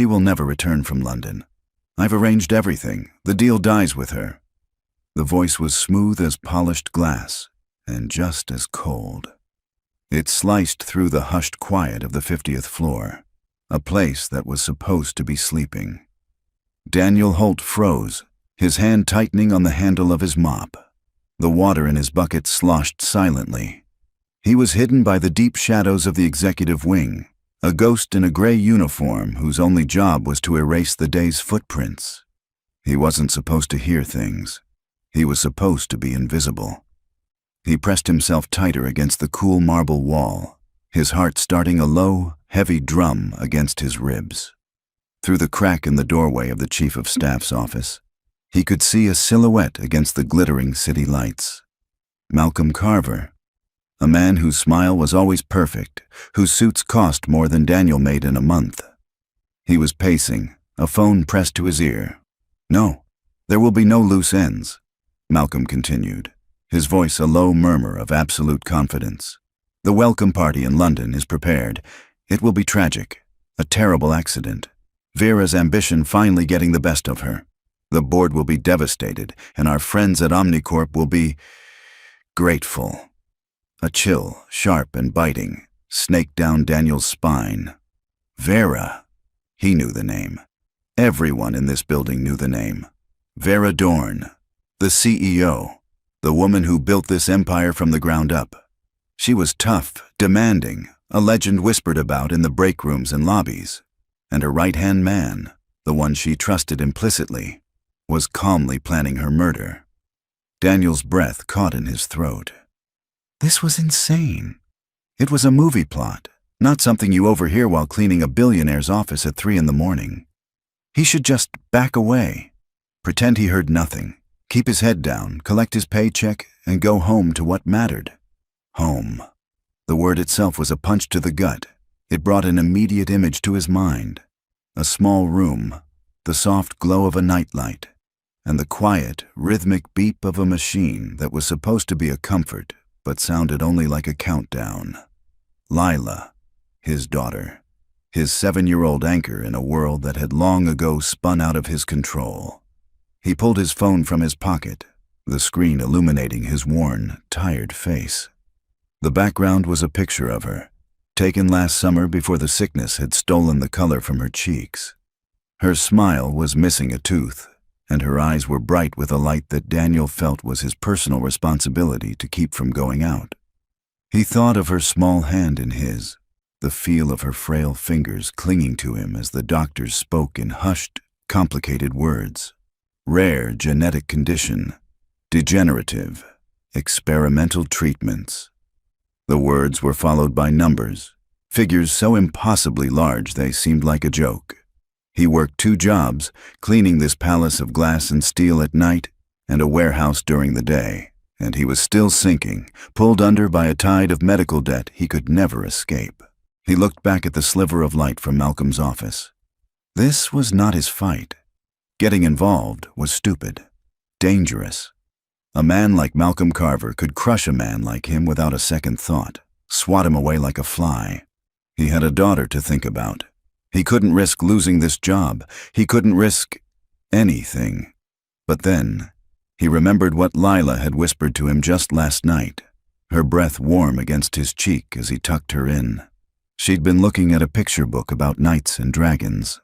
She will never return from London. I've arranged everything. The deal dies with her." The voice was smooth as polished glass, and just as cold. It sliced through the hushed quiet of the 50th floor, a place that was supposed to be sleeping. Daniel Holt froze, his hand tightening on the handle of his mop. The water in his bucket sloshed silently. He was hidden by the deep shadows of the executive wing, a ghost in a gray uniform whose only job was to erase the day's footprints. He wasn't supposed to hear things. He was supposed to be invisible. He pressed himself tighter against the cool marble wall, his heart starting a low, heavy drum against his ribs. Through the crack in the doorway of the Chief of Staff's office, he could see a silhouette against the glittering city lights. Malcolm Carver, a man whose smile was always perfect, whose suits cost more than Daniel made in a month. He was pacing, a phone pressed to his ear. "No, there will be no loose ends," Malcolm continued, his voice a low murmur of absolute confidence. "The welcome party in London is prepared. It will be tragic, a terrible accident. Vera's ambition finally getting the best of her. The board will be devastated, and our friends at Omnicorp will be grateful." A chill, sharp and biting, snaked down Daniel's spine. Vera. He knew the name. Everyone in this building knew the name. Vera Dorn, the CEO, the woman who built this empire from the ground up. She was tough, demanding, a legend whispered about in the break rooms and lobbies. And her right-hand man, the one she trusted implicitly, was calmly planning her murder. Daniel's breath caught in his throat. This was insane. It was a movie plot, not something you overhear while cleaning a billionaire's office at 3 in the morning. He should just back away, pretend he heard nothing, keep his head down, collect his paycheck, and go home to what mattered. Home. The word itself was a punch to the gut. It brought an immediate image to his mind. A small room, the soft glow of a nightlight, and the quiet, rhythmic beep of a machine that was supposed to be a comfort, but sounded only like a countdown. Lila, his daughter, his 7-year-old anchor in a world that had long ago spun out of his control. He pulled his phone from his pocket, the screen illuminating his worn, tired face. The background was a picture of her, taken last summer before the sickness had stolen the color from her cheeks. Her smile was missing a tooth, and her eyes were bright with a light that Daniel felt was his personal responsibility to keep from going out. He thought of her small hand in his, the feel of her frail fingers clinging to him as the doctors spoke in hushed, complicated words. Rare genetic condition, degenerative, experimental treatments. The words were followed by numbers, figures so impossibly large they seemed like a joke. He worked 2 jobs, cleaning this palace of glass and steel at night and a warehouse during the day, and he was still sinking, pulled under by a tide of medical debt he could never escape. He looked back at the sliver of light from Malcolm's office. This was not his fight. Getting involved was stupid, dangerous. A man like Malcolm Carver could crush a man like him without a second thought, swat him away like a fly. He had a daughter to think about. He couldn't risk losing this job. He couldn't risk anything. But then, he remembered what Lila had whispered to him just last night, her breath warm against his cheek as he tucked her in. She'd been looking at a picture book about knights and dragons.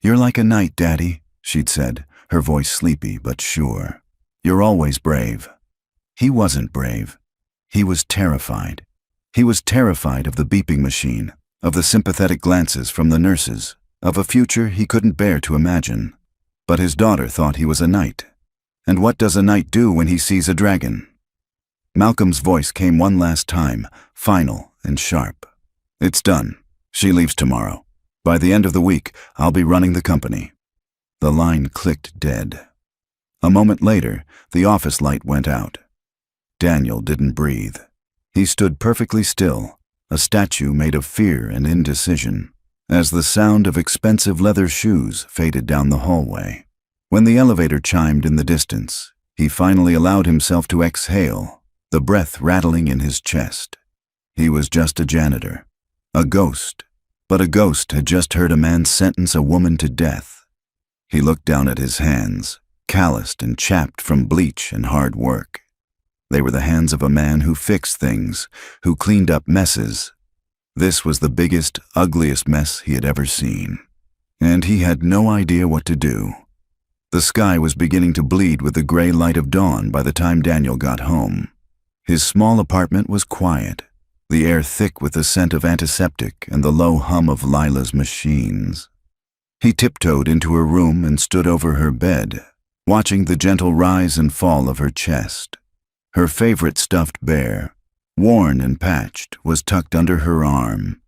"You're like a knight, Daddy," she'd said, her voice sleepy but sure. "You're always brave." He wasn't brave. He was terrified. He was terrified of the beeping machine, of the sympathetic glances from the nurses, of a future he couldn't bear to imagine. But his daughter thought he was a knight. And what does a knight do when he sees a dragon? Malcolm's voice came one last time, final and sharp. "It's done. She leaves tomorrow. By the end of the week, I'll be running the company." The line clicked dead. A moment later, the office light went out. Daniel didn't breathe. He stood perfectly still, a statue made of fear and indecision, as the sound of expensive leather shoes faded down the hallway. When the elevator chimed in the distance, he finally allowed himself to exhale, the breath rattling in his chest. He was just a janitor, a ghost, but a ghost had just heard a man sentence a woman to death. He looked down at his hands, calloused and chapped from bleach and hard work. They were the hands of a man who fixed things, who cleaned up messes. This was the biggest, ugliest mess he had ever seen, and he had no idea what to do. The sky was beginning to bleed with the gray light of dawn by the time Daniel got home. His small apartment was quiet, the air thick with the scent of antiseptic and the low hum of Lila's machines. He tiptoed into her room and stood over her bed, watching the gentle rise and fall of her chest. Her favorite stuffed bear, worn and patched, was tucked under her arm.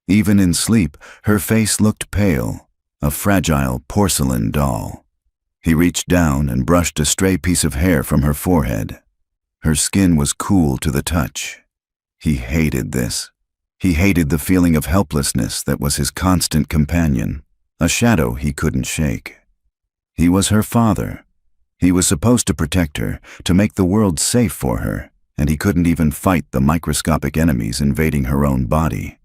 Even in sleep, her face looked pale, a fragile porcelain doll. He reached down and brushed a stray piece of hair from her forehead. Her skin was cool to the touch. He hated this. He hated the feeling of helplessness that was his constant companion, a shadow he couldn't shake. He was her father. He was supposed to protect her, to make the world safe for her, and he couldn't even fight the microscopic enemies invading her own body.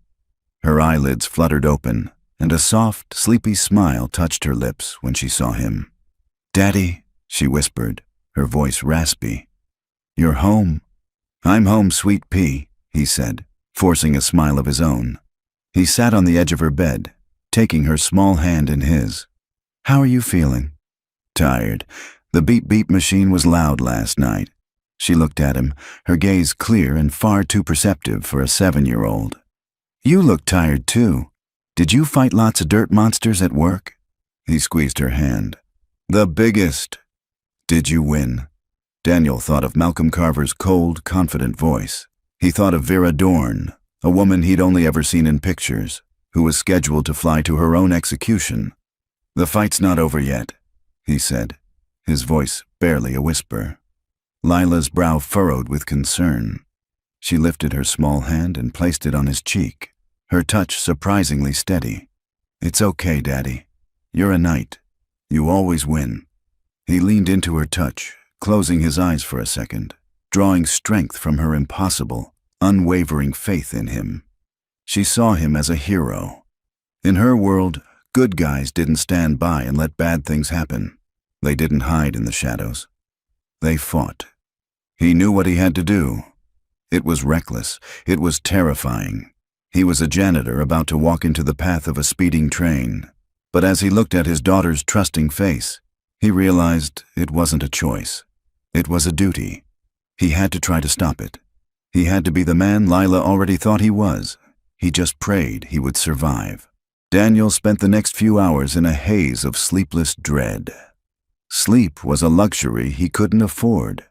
Her eyelids fluttered open, and a soft, sleepy smile touched her lips when she saw him. "Daddy," she whispered, her voice raspy. "You're home." "I'm home, sweet pea," he said, forcing a smile of his own. He sat on the edge of her bed, taking her small hand in his. "How are you feeling?" "Tired. The beep-beep machine was loud last night." She looked at him, her gaze clear and far too perceptive for a 7-year-old. "You look tired, too. Did you fight lots of dirt monsters at work?" He squeezed her hand. "The biggest." "Did you win?" Daniel thought of Malcolm Carver's cold, confident voice. He thought of Vera Dorn, a woman he'd only ever seen in pictures, who was scheduled to fly to her own execution. "The fight's not over yet," he said, his voice barely a whisper. Lila's brow furrowed with concern. She lifted her small hand and placed it on his cheek, her touch surprisingly steady. "It's okay, Daddy. You're a knight. You always win." He leaned into her touch, closing his eyes for a second, drawing strength from her impossible, unwavering faith in him. She saw him as a hero. In her world, good guys didn't stand by and let bad things happen. They didn't hide in the shadows. They fought. He knew what he had to do. It was reckless. It was terrifying. He was a janitor about to walk into the path of a speeding train. But as he looked at his daughter's trusting face, he realized it wasn't a choice. It was a duty. He had to try to stop it. He had to be the man Lila already thought he was. He just prayed he would survive. Daniel spent the next few hours in a haze of sleepless dread. Sleep was a luxury he couldn't afford.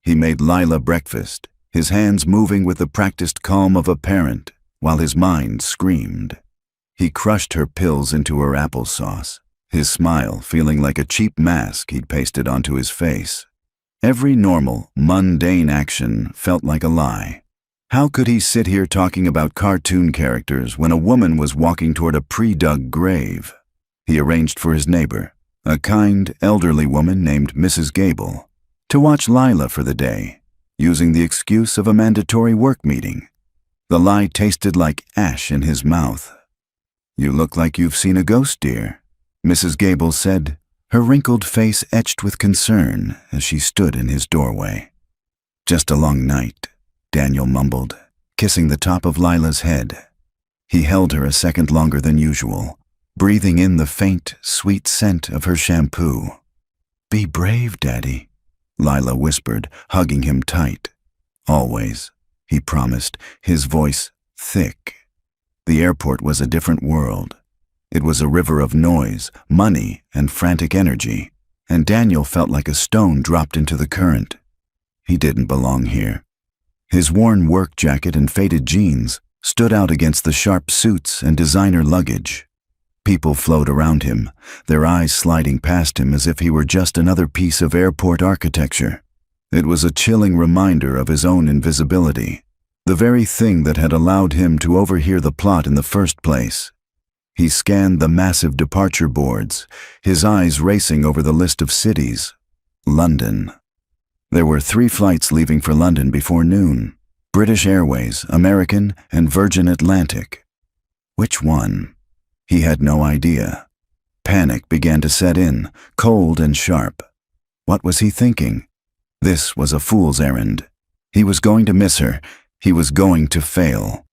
He made Lila breakfast, his hands moving with the practiced calm of a parent, while his mind screamed. He crushed her pills into her applesauce, his smile feeling like a cheap mask he'd pasted onto his face. Every normal, mundane action felt like a lie. How could he sit here talking about cartoon characters when a woman was walking toward a pre-dug grave? He arranged for his neighbor, a kind, elderly woman named Mrs. Gable, to watch Lila for the day, using the excuse of a mandatory work meeting. The lie tasted like ash in his mouth. "You look like you've seen a ghost, dear," Mrs. Gable said, her wrinkled face etched with concern as she stood in his doorway. "Just a long night," Daniel mumbled, kissing the top of Lila's head. He held her a second longer than usual, breathing in the faint, sweet scent of her shampoo. "Be brave, Daddy," Lila whispered, hugging him tight. "Always," he promised, his voice thick. The airport was a different world. It was a river of noise, money, and frantic energy, and Daniel felt like a stone dropped into the current. He didn't belong here. His worn work jacket and faded jeans stood out against the sharp suits and designer luggage. People flowed around him, their eyes sliding past him as if he were just another piece of airport architecture. It was a chilling reminder of his own invisibility, the very thing that had allowed him to overhear the plot in the first place. He scanned the massive departure boards, his eyes racing over the list of cities. London. There were 3 flights leaving for London before noon: British Airways, American, and Virgin Atlantic. Which one? He had no idea. Panic began to set in, cold and sharp. What was he thinking? This was a fool's errand. He was going to miss her. He was going to fail.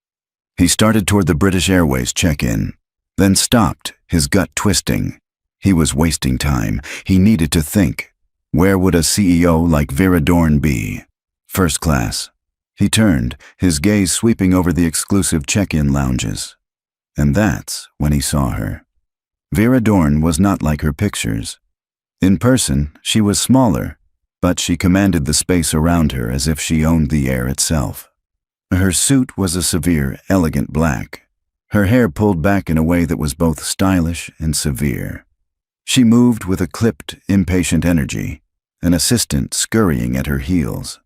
He started toward the British Airways check-in, then stopped, his gut twisting. He was wasting time. He needed to think. Where would a CEO like Vera Dorn be? First class. He turned, his gaze sweeping over the exclusive check-in lounges. And that's when he saw her. Vera Dorn was not like her pictures. In person, she was smaller, but she commanded the space around her as if she owned the air itself. Her suit was a severe, elegant black. Her hair pulled back in a way that was both stylish and severe. She moved with a clipped, impatient energy, an assistant scurrying at her heels.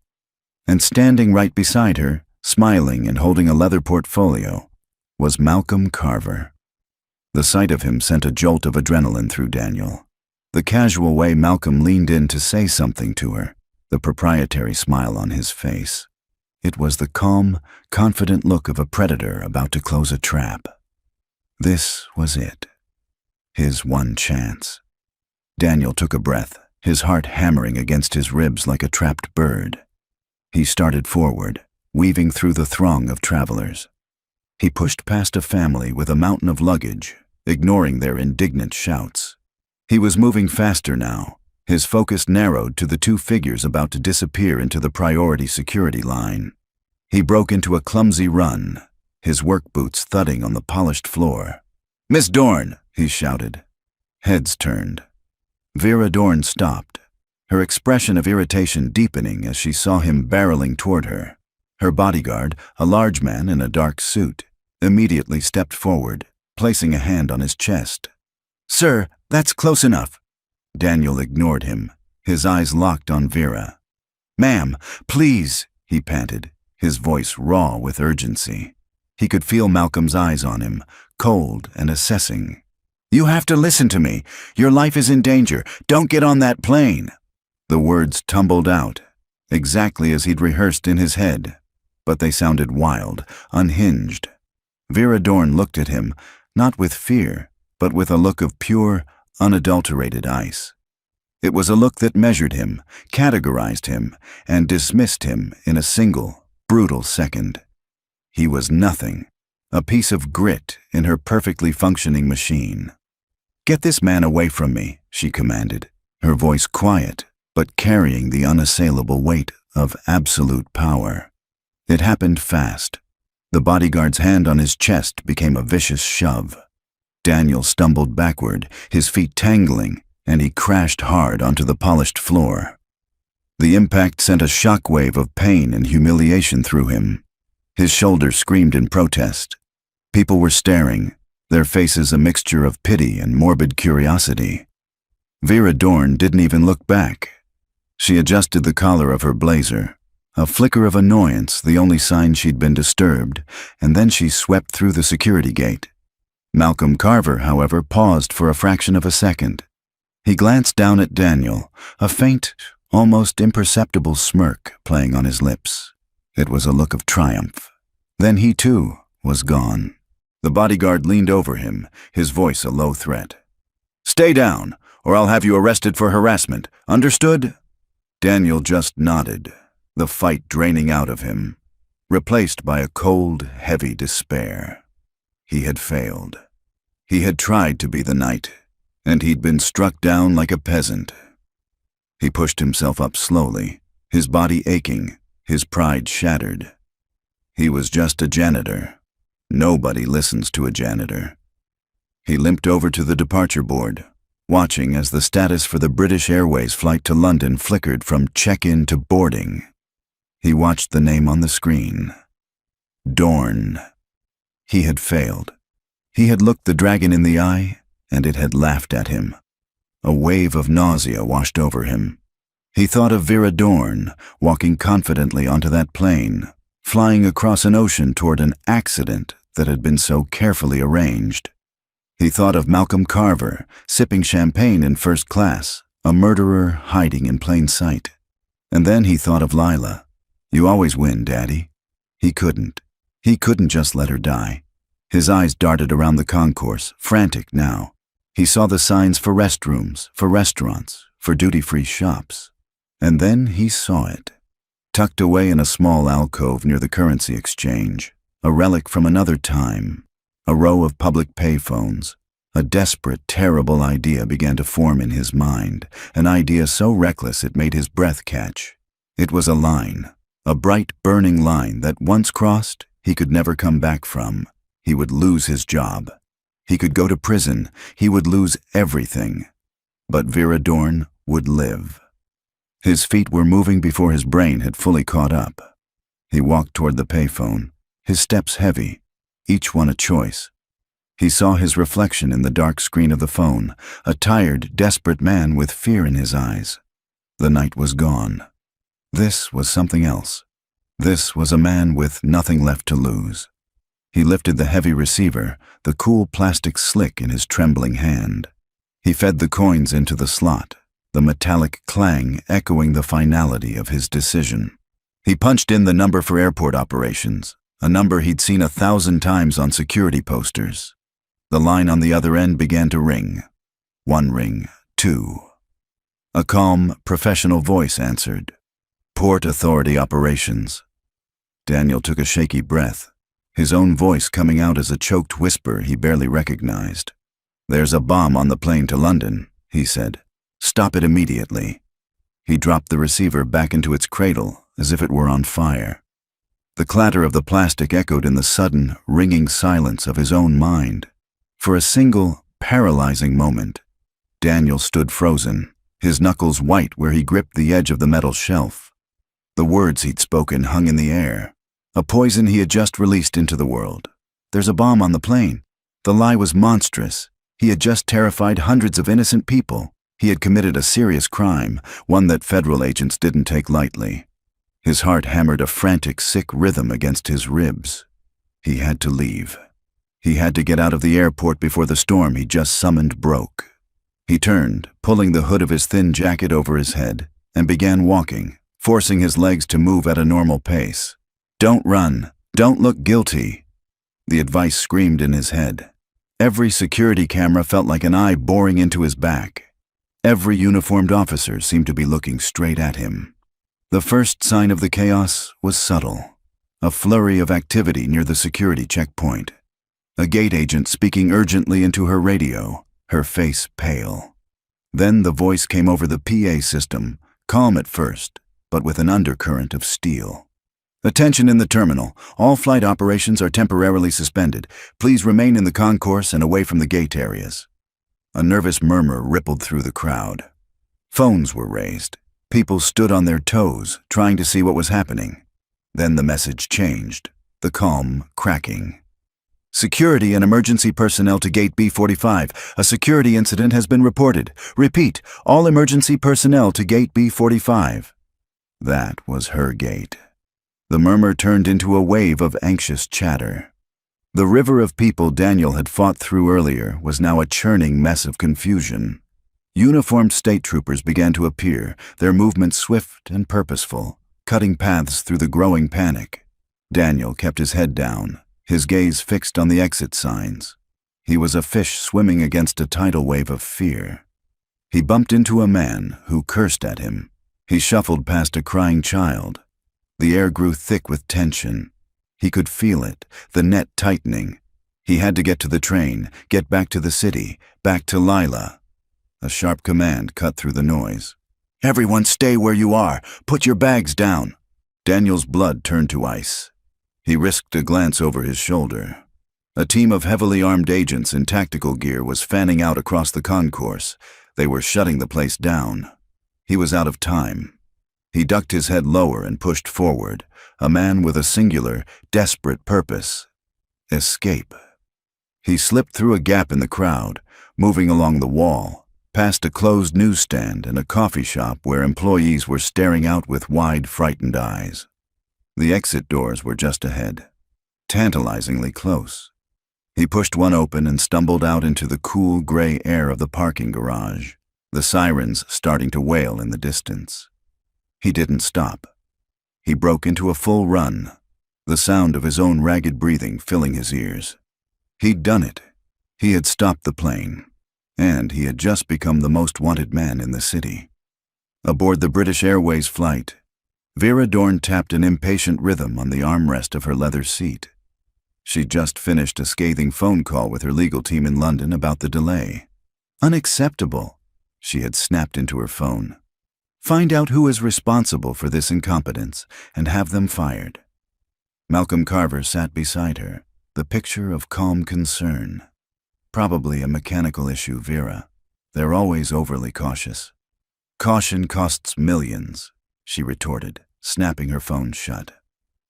And standing right beside her, smiling and holding a leather portfolio, was Malcolm Carver. The sight of him sent a jolt of adrenaline through Daniel. The casual way Malcolm leaned in to say something to her, the proprietary smile on his face. It was the calm, confident look of a predator about to close a trap. This was it. His one chance. Daniel took a breath, his heart hammering against his ribs like a trapped bird. He started forward, weaving through the throng of travelers. He pushed past a family with a mountain of luggage, ignoring their indignant shouts. He was moving faster now, his focus narrowed to the two figures about to disappear into the priority security line. He broke into a clumsy run, his work boots thudding on the polished floor. "Miss Dorn!" he shouted. Heads turned. Vera Dorn stopped, her expression of irritation deepening as she saw him barreling toward her. Her bodyguard, a large man in a dark suit, immediately stepped forward, placing a hand on his chest. "Sir, that's close enough." Daniel ignored him, his eyes locked on Vera. "Ma'am, please," he panted, his voice raw with urgency. He could feel Malcolm's eyes on him, cold and assessing. "You have to listen to me. Your life is in danger. Don't get on that plane." The words tumbled out, exactly as he'd rehearsed in his head, but they sounded wild, unhinged. Vera Dorn looked at him, not with fear, but with a look of pure, unadulterated ice. It was a look that measured him, categorized him, and dismissed him in a single, brutal second. He was nothing, a piece of grit in her perfectly functioning machine. "Get this man away from me," she commanded, her voice quiet, but carrying the unassailable weight of absolute power. It happened fast. The bodyguard's hand on his chest became a vicious shove. Daniel stumbled backward, his feet tangling, and he crashed hard onto the polished floor. The impact sent a shockwave of pain and humiliation through him. His shoulders screamed in protest. People were staring, their faces a mixture of pity and morbid curiosity. Vera Dorn didn't even look back. She adjusted the collar of her blazer, a flicker of annoyance the only sign she'd been disturbed, and then she swept through the security gate. Malcolm Carver, however, paused for a fraction of a second. He glanced down at Daniel, a faint, almost imperceptible smirk playing on his lips. It was a look of triumph. Then he, too, was gone. The bodyguard leaned over him, his voice a low threat. "Stay down, or I'll have you arrested for harassment. Understood?" Daniel just nodded, the fight draining out of him, replaced by a cold, heavy despair. He had failed. He had tried to be the knight, and he'd been struck down like a peasant. He pushed himself up slowly, his body aching, his pride shattered. He was just a janitor. Nobody listens to a janitor. He limped over to the departure board, watching as the status for the British Airways flight to London flickered from check-in to boarding. He watched the name on the screen. Dorn. He had failed. He had looked the dragon in the eye, and it had laughed at him. A wave of nausea washed over him. He thought of Vera Dorn, walking confidently onto that plane, flying across an ocean toward an accident that had been so carefully arranged. He thought of Malcolm Carver, sipping champagne in first class, a murderer hiding in plain sight. And then he thought of Lila. "You always win, Daddy." He couldn't. He couldn't just let her die. His eyes darted around the concourse, frantic now. He saw the signs for restrooms, for restaurants, for duty-free shops. And then he saw it. Tucked away in a small alcove near the currency exchange, a relic from another time, a row of public payphones. A desperate, terrible idea began to form in his mind, an idea so reckless it made his breath catch. It was a line, a bright, burning line that once crossed, he could never come back from. He would lose his job. He could go to prison. He would lose everything. But Vera Dorn would live. His feet were moving before his brain had fully caught up. He walked toward the payphone, his steps heavy, each one a choice. He saw his reflection in the dark screen of the phone, a tired, desperate man with fear in his eyes. The night was gone. This was something else. This was a man with nothing left to lose. He lifted the heavy receiver, the cool plastic slick in his trembling hand. He fed the coins into the slot, the metallic clang echoing the finality of his decision. He punched in the number for airport operations, a number he'd seen 1,000 times on security posters. The line on the other end began to ring. One ring, two. A calm, professional voice answered. Port Authority Operations. Daniel took a shaky breath, his own voice coming out as a choked whisper he barely recognized. There's a bomb on the plane to London, he said. Stop it immediately. He dropped the receiver back into its cradle as if it were on fire. The clatter of the plastic echoed in the sudden, ringing silence of his own mind. For a single, paralyzing moment, Daniel stood frozen, his knuckles white where he gripped the edge of the metal shelf. The words he'd spoken hung in the air, a poison he had just released into the world. There's a bomb on the plane. The lie was monstrous. He had just terrified hundreds of innocent people. He had committed a serious crime, one that federal agents didn't take lightly. His heart hammered a frantic, sick rhythm against his ribs. He had to leave. He had to get out of the airport before the storm he just summoned broke. He turned, pulling the hood of his thin jacket over his head, and began walking, forcing his legs to move at a normal pace. Don't run. Don't look guilty. The advice screamed in his head. Every security camera felt like an eye boring into his back. Every uniformed officer seemed to be looking straight at him. The first sign of the chaos was subtle. A flurry of activity near the security checkpoint. A gate agent speaking urgently into her radio, her face pale. Then the voice came over the PA system, calm at first, but with an undercurrent of steel. Attention in the terminal. All flight operations are temporarily suspended. Please remain in the concourse and away from the gate areas. A nervous murmur rippled through the crowd. Phones were raised. People stood on their toes, trying to see what was happening. Then the message changed, the calm cracking. Security and emergency personnel to Gate B45. A security incident has been reported. Repeat, all emergency personnel to Gate B45. That was her gate. The murmur turned into a wave of anxious chatter. The river of people Daniel had fought through earlier was now a churning mess of confusion. Uniformed state troopers began to appear, their movements swift and purposeful, cutting paths through the growing panic. Daniel kept his head down, his gaze fixed on the exit signs. He was a fish swimming against a tidal wave of fear. He bumped into a man who cursed at him. He shuffled past a crying child. The air grew thick with tension. He could feel it, the net tightening. He had to get to the train, get back to the city, back to Lila. A sharp command cut through the noise. Everyone stay where you are. Put your bags down. Daniel's blood turned to ice. He risked a glance over his shoulder. A team of heavily armed agents in tactical gear was fanning out across the concourse. They were shutting the place down. He was out of time. He ducked his head lower and pushed forward, a man with a singular, desperate purpose. Escape. He slipped through a gap in the crowd, moving along the wall, past a closed newsstand and a coffee shop where employees were staring out with wide, frightened eyes. The exit doors were just ahead, tantalizingly close. He pushed one open and stumbled out into the cool, gray air of the parking garage, the sirens starting to wail in the distance. He didn't stop. He broke into a full run, the sound of his own ragged breathing filling his ears. He'd done it. He had stopped the plane. And he had just become the most wanted man in the city. Aboard the British Airways flight, Vera Dorn tapped an impatient rhythm on the armrest of her leather seat. She'd just finished a scathing phone call with her legal team in London about the delay. Unacceptable, she had snapped into her phone. Find out who is responsible for this incompetence and have them fired. Malcolm Carver sat beside her, the picture of calm concern. Probably a mechanical issue, Vera. They're always overly cautious. Caution costs millions, she retorted, snapping her phone shut.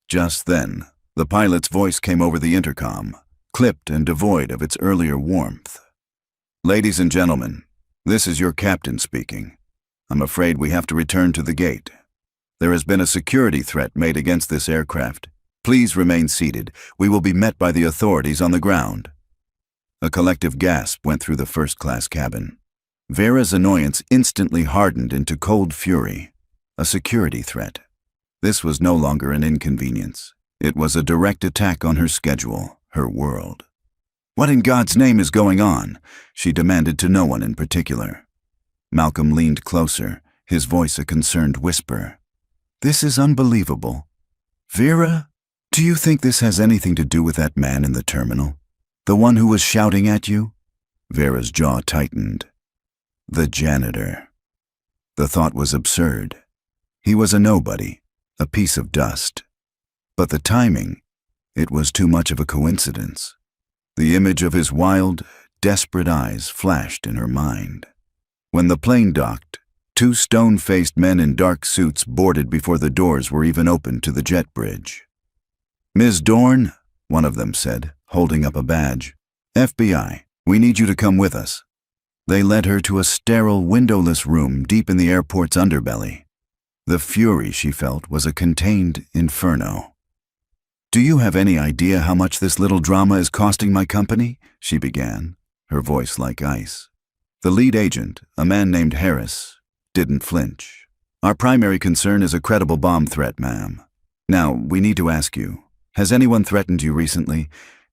Just then, the pilot's voice came over the intercom, clipped and devoid of its earlier warmth. Ladies and gentlemen, this is your captain speaking. I'm afraid we have to return to the gate. There has been a security threat made against this aircraft. Please remain seated. We will be met by the authorities on the ground. A collective gasp went through the first-class cabin. Vera's annoyance instantly hardened into cold fury. A security threat. This was no longer an inconvenience. It was a direct attack on her schedule, her world. What in God's name is going on? She demanded to no one in particular. Malcolm leaned closer, his voice a concerned whisper. This is unbelievable. Vera, do you think this has anything to do with that man in the terminal? The one who was shouting at you? Vera's jaw tightened. The janitor. The thought was absurd. He was a nobody, a piece of dust. But the timing, it was too much of a coincidence. The image of his wild, desperate eyes flashed in her mind. When the plane docked, two stone-faced men in dark suits boarded before the doors were even opened to the jet bridge. Ms. Dorn, one of them said, holding up a badge. FBI, we need you to come with us. They led her to a sterile, windowless room deep in the airport's underbelly. The fury she felt was a contained inferno. Do you have any idea how much this little drama is costing my company? She began, her voice like ice. The lead agent, a man named Harris, didn't flinch. Our primary concern is a credible bomb threat, ma'am. Now, we need to ask you, has anyone threatened you recently?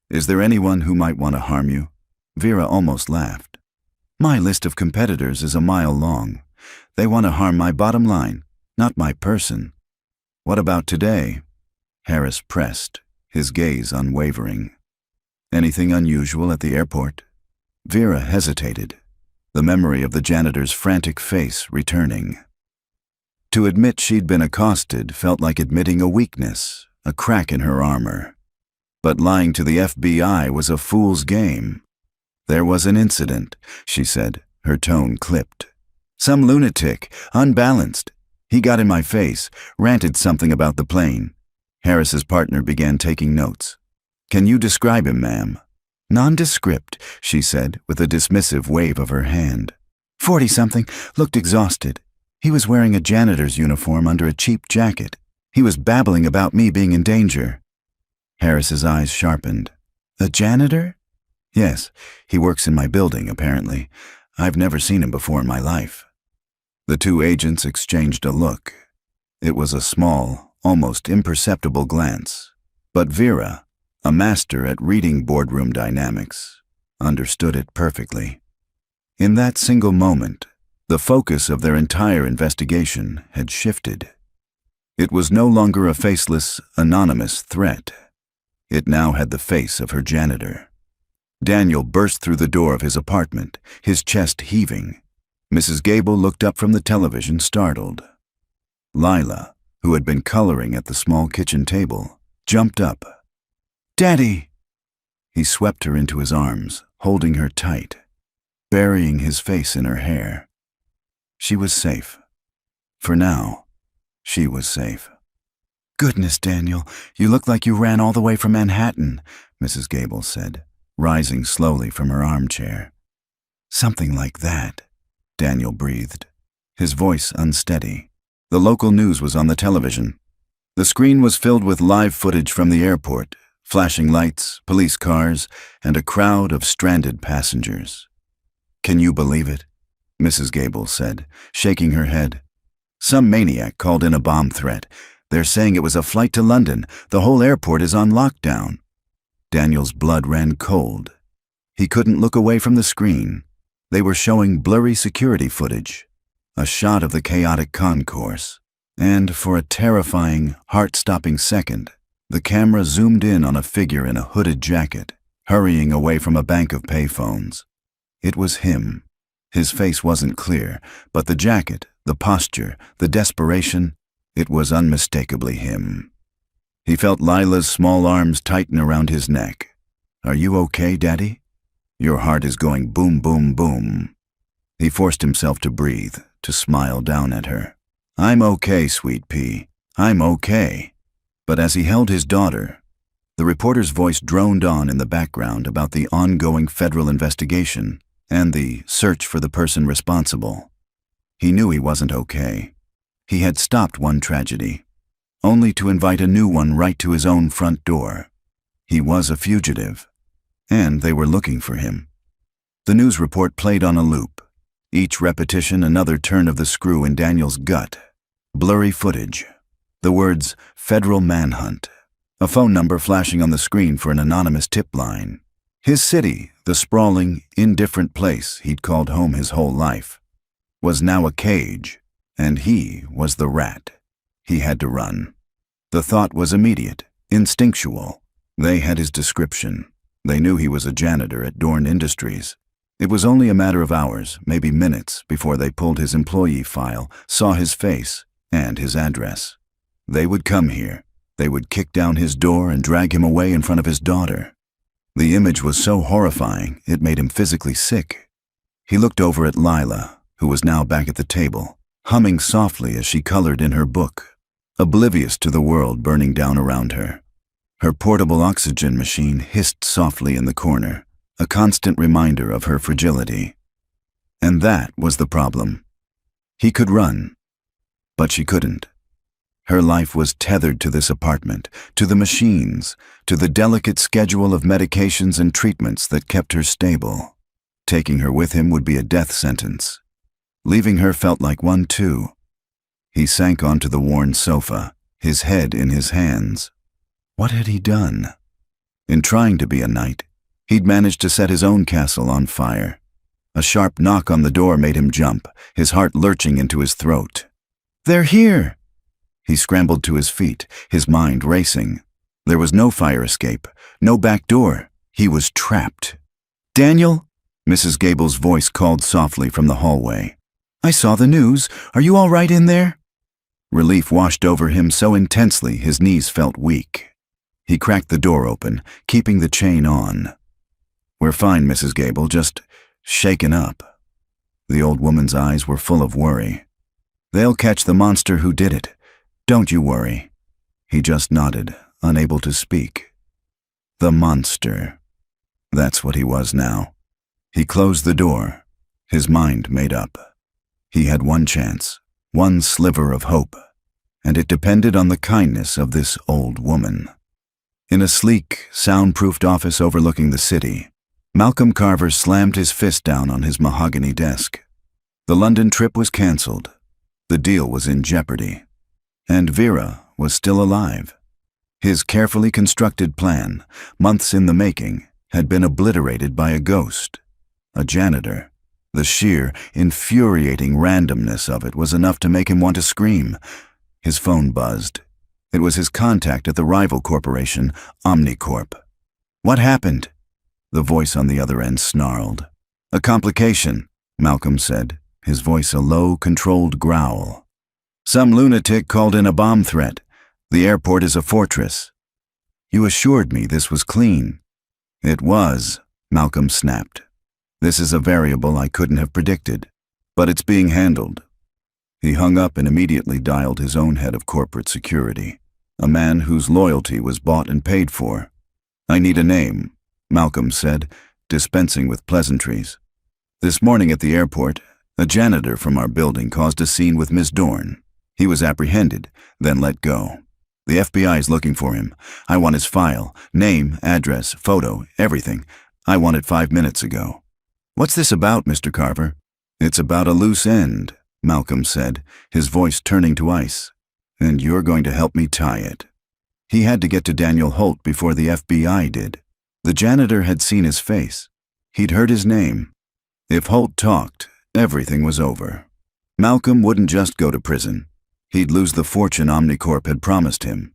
Is there anyone who might want to harm you? Vera almost laughed. My list of competitors is a mile long. They want to harm my bottom line, not my person. What about today? Harris pressed, his gaze unwavering. Anything unusual at the airport? Vera hesitated, the memory of the janitor's frantic face returning. To admit she'd been accosted felt like admitting a weakness, a crack in her armor. But lying to the FBI was a fool's game. There was an incident, she said, her tone clipped. Some lunatic, unbalanced. He got in my face, ranted something about the plane. Harris's partner began taking notes. Can you describe him, ma'am? Nondescript, she said, with a dismissive wave of her hand. 40-something, looked exhausted. He was wearing a janitor's uniform under a cheap jacket. He was babbling about me being in danger. Harris's eyes sharpened. A janitor? Yes, he works in my building, apparently. I've never seen him before in my life. The two agents exchanged a look. It was a small, almost imperceptible glance. But Vera, a master at reading boardroom dynamics, understood it perfectly. In that single moment, the focus of their entire investigation had shifted. It was no longer a faceless, anonymous threat. It now had the face of her janitor. Daniel burst through the door of his apartment, his chest heaving. Mrs. Gable looked up from the television, startled. Lila, who had been coloring at the small kitchen table, jumped up. Daddy! He swept her into his arms, holding her tight, burying his face in her hair. She was safe. For now, she was safe. Goodness, Daniel, you look like you ran all the way from Manhattan, Mrs. Gable said, rising slowly from her armchair. Something like that, Daniel breathed, his voice unsteady. The local news was on the television. The screen was filled with live footage from the airport, flashing lights, police cars, and a crowd of stranded passengers. Can you believe it? Mrs. Gable said, shaking her head. Some maniac called in a bomb threat. They're saying it was a flight to London. The whole airport is on lockdown. Daniel's blood ran cold. He couldn't look away from the screen. They were showing blurry security footage, a shot of the chaotic concourse. And for a terrifying, heart-stopping second, the camera zoomed in on a figure in a hooded jacket, hurrying away from a bank of payphones. It was him. His face wasn't clear, but the jacket, the posture, the desperation, it was unmistakably him. He felt Lila's small arms tighten around his neck. "Are you okay, Daddy? Your heart is going boom, boom, boom." He forced himself to breathe, to smile down at her. "I'm okay, sweet pea. I'm okay." But as he held his daughter, the reporter's voice droned on in the background about the ongoing federal investigation and the search for the person responsible. He knew he wasn't okay. He had stopped one tragedy, only to invite a new one right to his own front door. He was a fugitive, and they were looking for him. The news report played on a loop, each repetition another turn of the screw in Daniel's gut. Blurry footage, the words "Federal Manhunt," a phone number flashing on the screen for an anonymous tip line. His city, the sprawling, indifferent place he'd called home his whole life, was now a cage, and he was the rat. He had to run. The thought was immediate, instinctual. They had his description. They knew he was a janitor at Dorn Industries. It was only a matter of hours, maybe minutes, before they pulled his employee file, saw his face, and his address. They would come here. They would kick down his door and drag him away in front of his daughter. The image was so horrifying, it made him physically sick. He looked over at Lila, who was now back at the table, humming softly as she colored in her book, oblivious to the world burning down around her. Her portable oxygen machine hissed softly in the corner, a constant reminder of her fragility. And that was the problem. He could run, but she couldn't. Her life was tethered to this apartment, to the machines, to the delicate schedule of medications and treatments that kept her stable. Taking her with him would be a death sentence. Leaving her felt like one too. He sank onto the worn sofa, his head in his hands. What had he done? In trying to be a knight, he'd managed to set his own castle on fire. A sharp knock on the door made him jump, his heart lurching into his throat. "They're here!" He scrambled to his feet, his mind racing. There was no fire escape, no back door. He was trapped. "Daniel?" Mrs. Gable's voice called softly from the hallway. "I saw the news. Are you all right in there?" Relief washed over him so intensely his knees felt weak. He cracked the door open, keeping the chain on. "We're fine, Mrs. Gable, just shaken up." The old woman's eyes were full of worry. "They'll catch the monster who did it. Don't you worry." He just nodded, unable to speak. The monster. That's what he was now. He closed the door, his mind made up. He had one chance, one sliver of hope, and it depended on the kindness of this old woman. In a sleek, soundproofed office overlooking the city, Malcolm Carver slammed his fist down on his mahogany desk. The London trip was canceled. The deal was in jeopardy. And Vera was still alive. His carefully constructed plan, months in the making, had been obliterated by a ghost, a janitor. The sheer, infuriating randomness of it was enough to make him want to scream. His phone buzzed. It was his contact at the rival corporation, Omnicorp. "What happened?" The voice on the other end snarled. "A complication," Malcolm said, his voice a low, controlled growl. "Some lunatic called in a bomb threat. The airport is a fortress." "You assured me this was clean." "It was," Malcolm snapped. "This is a variable I couldn't have predicted, but it's being handled." He hung up and immediately dialed his own head of corporate security, a man whose loyalty was bought and paid for. "I need a name," Malcolm said, dispensing with pleasantries. "This morning at the airport, a janitor from our building caused a scene with Miss Dorn. He was apprehended, then let go. The FBI is looking for him. I want his file, name, address, photo, everything. I want it 5 minutes ago." "What's this about, Mr. Carver?" "It's about a loose end," Malcolm said, his voice turning to ice. "And you're going to help me tie it." He had to get to Daniel Holt before the FBI did. The janitor had seen his face. He'd heard his name. If Holt talked, everything was over. Malcolm wouldn't just go to prison. He'd lose the fortune Omnicorp had promised him.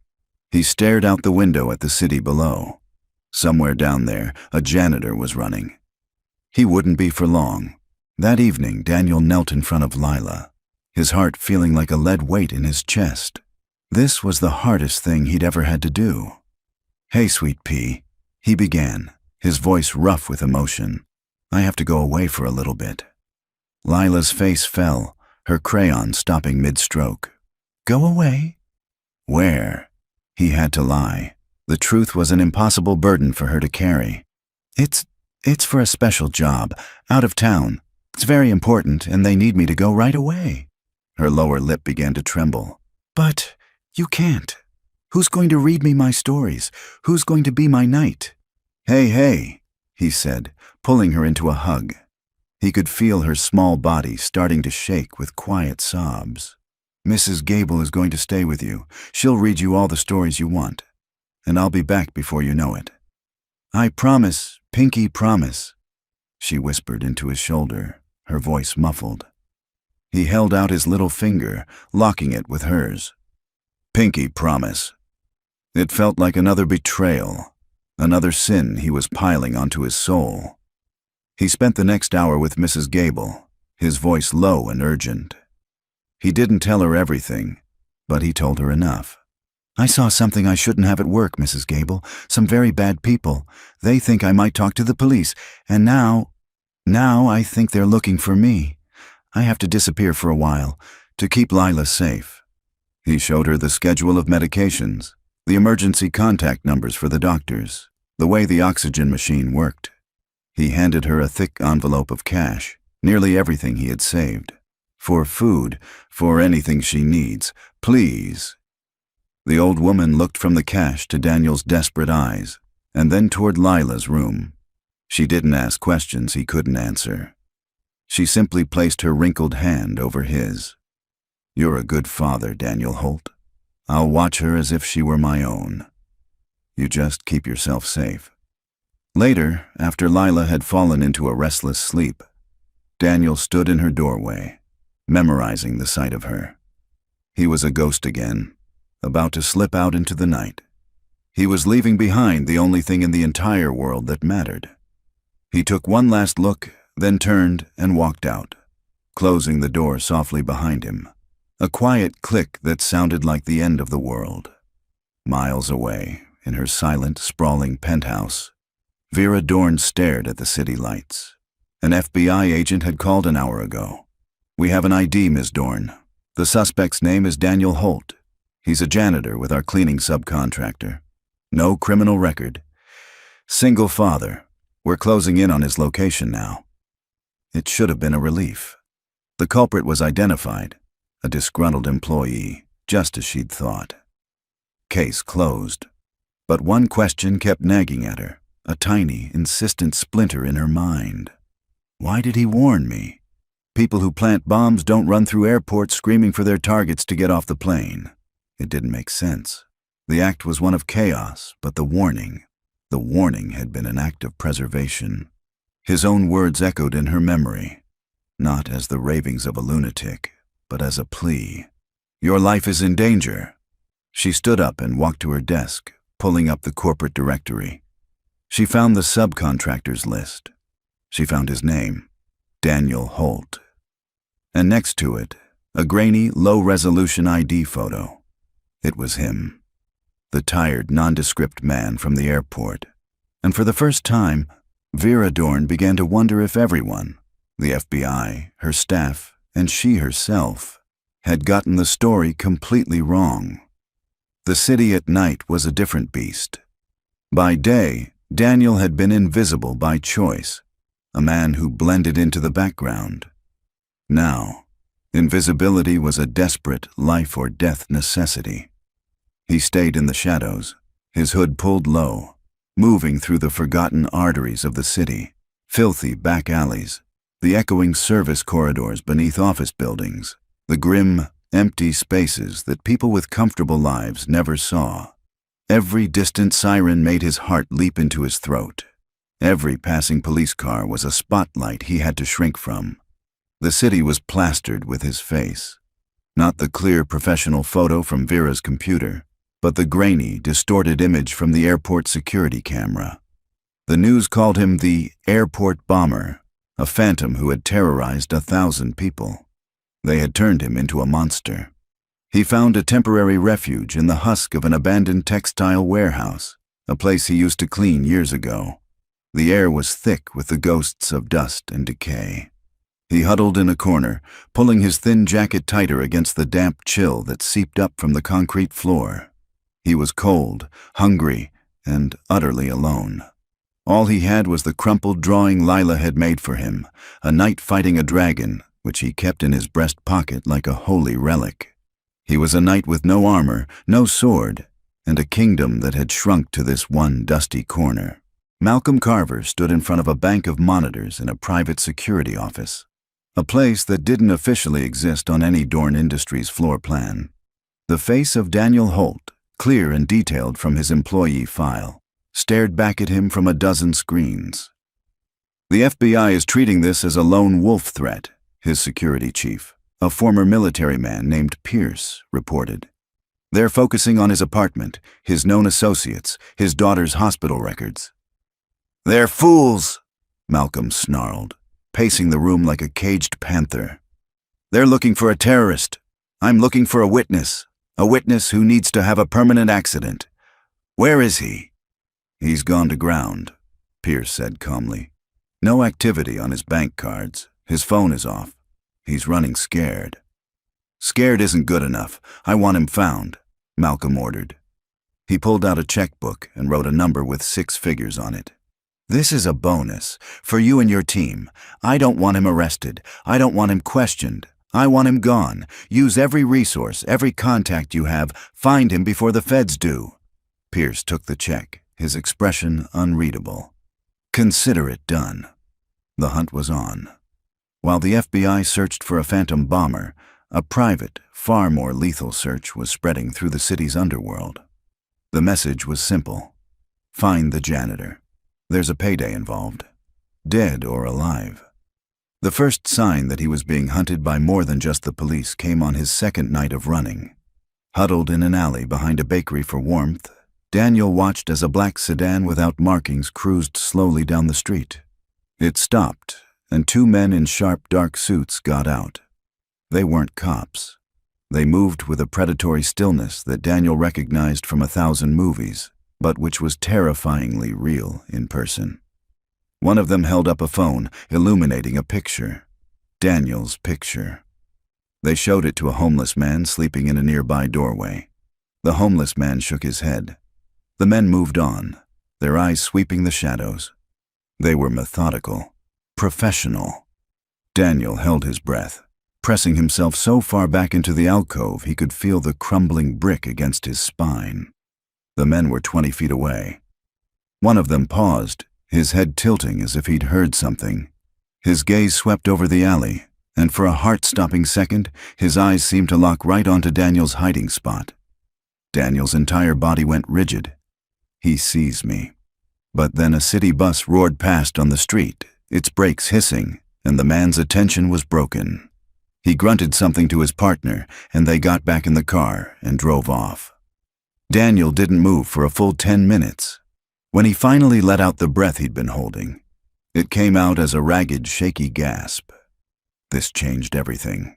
He stared out the window at the city below. Somewhere down there, a janitor was running. He wouldn't be for long. That evening, Daniel knelt in front of Lila, his heart feeling like a lead weight in his chest. This was the hardest thing he'd ever had to do. "Hey, sweet pea," he began, his voice rough with emotion. "I have to go away for a little bit." Lila's face fell, her crayon stopping mid-stroke. "Go away?" "Where?" He had to lie. The truth was an impossible burden for her to carry. It's for a special job, out of town. It's very important, and they need me to go right away." Her lower lip began to tremble. "But you can't. Who's going to read me my stories? Who's going to be my knight?" Hey, he said, pulling her into a hug. He could feel her small body starting to shake with quiet sobs. "Mrs. Gable is going to stay with you. She'll read you all the stories you want. And I'll be back before you know it." "I promise, Pinky, promise," she whispered into his shoulder, her voice muffled. He held out his little finger, locking it with hers. "Pinky, promise." It felt like another betrayal, another sin he was piling onto his soul. He spent the next hour with Mrs. Gable, his voice low and urgent. He didn't tell her everything, but he told her enough. "I saw something I shouldn't have at work, Mrs. Gable. Some very bad people. They think I might talk to the police, and now I think they're looking for me. I have to disappear for a while, to keep Lila safe." He showed her the schedule of medications, the emergency contact numbers for the doctors, the way the oxygen machine worked. He handed her a thick envelope of cash, nearly everything he had saved. "For food, for anything she needs, please." The old woman looked from the cash to Daniel's desperate eyes, and then toward Lila's room. She didn't ask questions he couldn't answer. She simply placed her wrinkled hand over his. "You're a good father, Daniel Holt. I'll watch her as if she were my own. You just keep yourself safe." Later, after Lila had fallen into a restless sleep, Daniel stood in her doorway, memorizing the sight of her. He was a ghost again, about to slip out into the night. He was leaving behind the only thing in the entire world that mattered. He took one last look, then turned and walked out, closing the door softly behind him. A quiet click that sounded like the end of the world. Miles away, in her silent, sprawling penthouse, Vera Dorn stared at the city lights. An FBI agent had called an hour ago. "We have an ID, Ms. Dorn. The suspect's name is Daniel Holt. He's a janitor with our cleaning subcontractor. No criminal record. Single father. We're closing in on his location now." It should have been a relief. The culprit was identified, a disgruntled employee, just as she'd thought. Case closed. But one question kept nagging at her, a tiny, insistent splinter in her mind. Why did he warn me? People who plant bombs don't run through airports screaming for their targets to get off the plane. It didn't make sense. The act was one of chaos, but the warning had been an act of preservation. His own words echoed in her memory, not as the ravings of a lunatic, but as a plea. "Your life is in danger." She stood up and walked to her desk, pulling up the corporate directory. She found the subcontractors list. She found his name, Daniel Holt. And next to it, a grainy, low-resolution ID photo. It was him, the tired, nondescript man from the airport. And for the first time, Vera Dorn began to wonder if everyone, the FBI, her staff, and she herself, had gotten the story completely wrong. The city at night was a different beast. By day, Daniel had been invisible by choice, a man who blended into the background. Now, invisibility was a desperate life-or-death necessity. He stayed in the shadows, his hood pulled low, moving through the forgotten arteries of the city, filthy back alleys, the echoing service corridors beneath office buildings, the grim, empty spaces that people with comfortable lives never saw. Every distant siren made his heart leap into his throat. Every passing police car was a spotlight he had to shrink from. The city was plastered with his face. Not the clear professional photo from Vera's computer, but the grainy, distorted image from the airport security camera. The news called him the airport bomber, a phantom who had terrorized 1,000 people. They had turned him into a monster. He found a temporary refuge in the husk of an abandoned textile warehouse, a place he used to clean years ago. The air was thick with the ghosts of dust and decay. He huddled in a corner, pulling his thin jacket tighter against the damp chill that seeped up from the concrete floor. He was cold, hungry, and utterly alone. All he had was the crumpled drawing Lila had made for him, a knight fighting a dragon, which he kept in his breast pocket like a holy relic. He was a knight with no armor, no sword, and a kingdom that had shrunk to this one dusty corner. Malcolm Carver stood in front of a bank of monitors in a private security office, a place that didn't officially exist on any Dorn Industries floor plan. The face of Daniel Holt, clear and detailed from his employee file, stared back at him from a dozen screens. The FBI is treating this as a lone wolf threat, his security chief, a former military man named Pierce, reported. They're focusing on his apartment, his known associates, his daughter's hospital records. "They're fools," Malcolm snarled, pacing the room like a caged panther. "They're looking for a terrorist. I'm looking for a witness who needs to have a permanent accident. Where is he?" "He's gone to ground," Pierce said calmly. "No activity on his bank cards. His phone is off. He's running scared." "Scared isn't good enough. I want him found," Malcolm ordered. He pulled out a checkbook and wrote a number with 6 figures on it. "This is a bonus for you and your team. I don't want him arrested. I don't want him questioned. I want him gone. Use every resource, every contact you have. Find him before the feds do." Pierce took the check, his expression unreadable. "Consider it done." The hunt was on. While the FBI searched for a phantom bomber, a private, far more lethal search was spreading through the city's underworld. The message was simple. Find the janitor. There's a payday involved, dead or alive. The first sign that he was being hunted by more than just the police came on his second night of running. Huddled in an alley behind a bakery for warmth, Daniel watched as a black sedan without markings cruised slowly down the street. It stopped, and 2 men in sharp, dark suits got out. They weren't cops. They moved with a predatory stillness that Daniel recognized from 1,000 movies, but which was terrifyingly real in person. One of them held up a phone, illuminating a picture. Daniel's picture. They showed it to a homeless man sleeping in a nearby doorway. The homeless man shook his head. The men moved on, their eyes sweeping the shadows. They were methodical. Professional. Daniel held his breath, pressing himself so far back into the alcove he could feel the crumbling brick against his spine. The men were 20 feet away. One of them paused, his head tilting as if he'd heard something. His gaze swept over the alley, and for a heart-stopping second, his eyes seemed to lock right onto Daniel's hiding spot. Daniel's entire body went rigid. "He sees me." But then a city bus roared past on the street, its brakes hissing, and the man's attention was broken. He grunted something to his partner, and they got back in the car and drove off. Daniel didn't move for a full 10 minutes. When he finally let out the breath he'd been holding, it came out as a ragged, shaky gasp. This changed everything.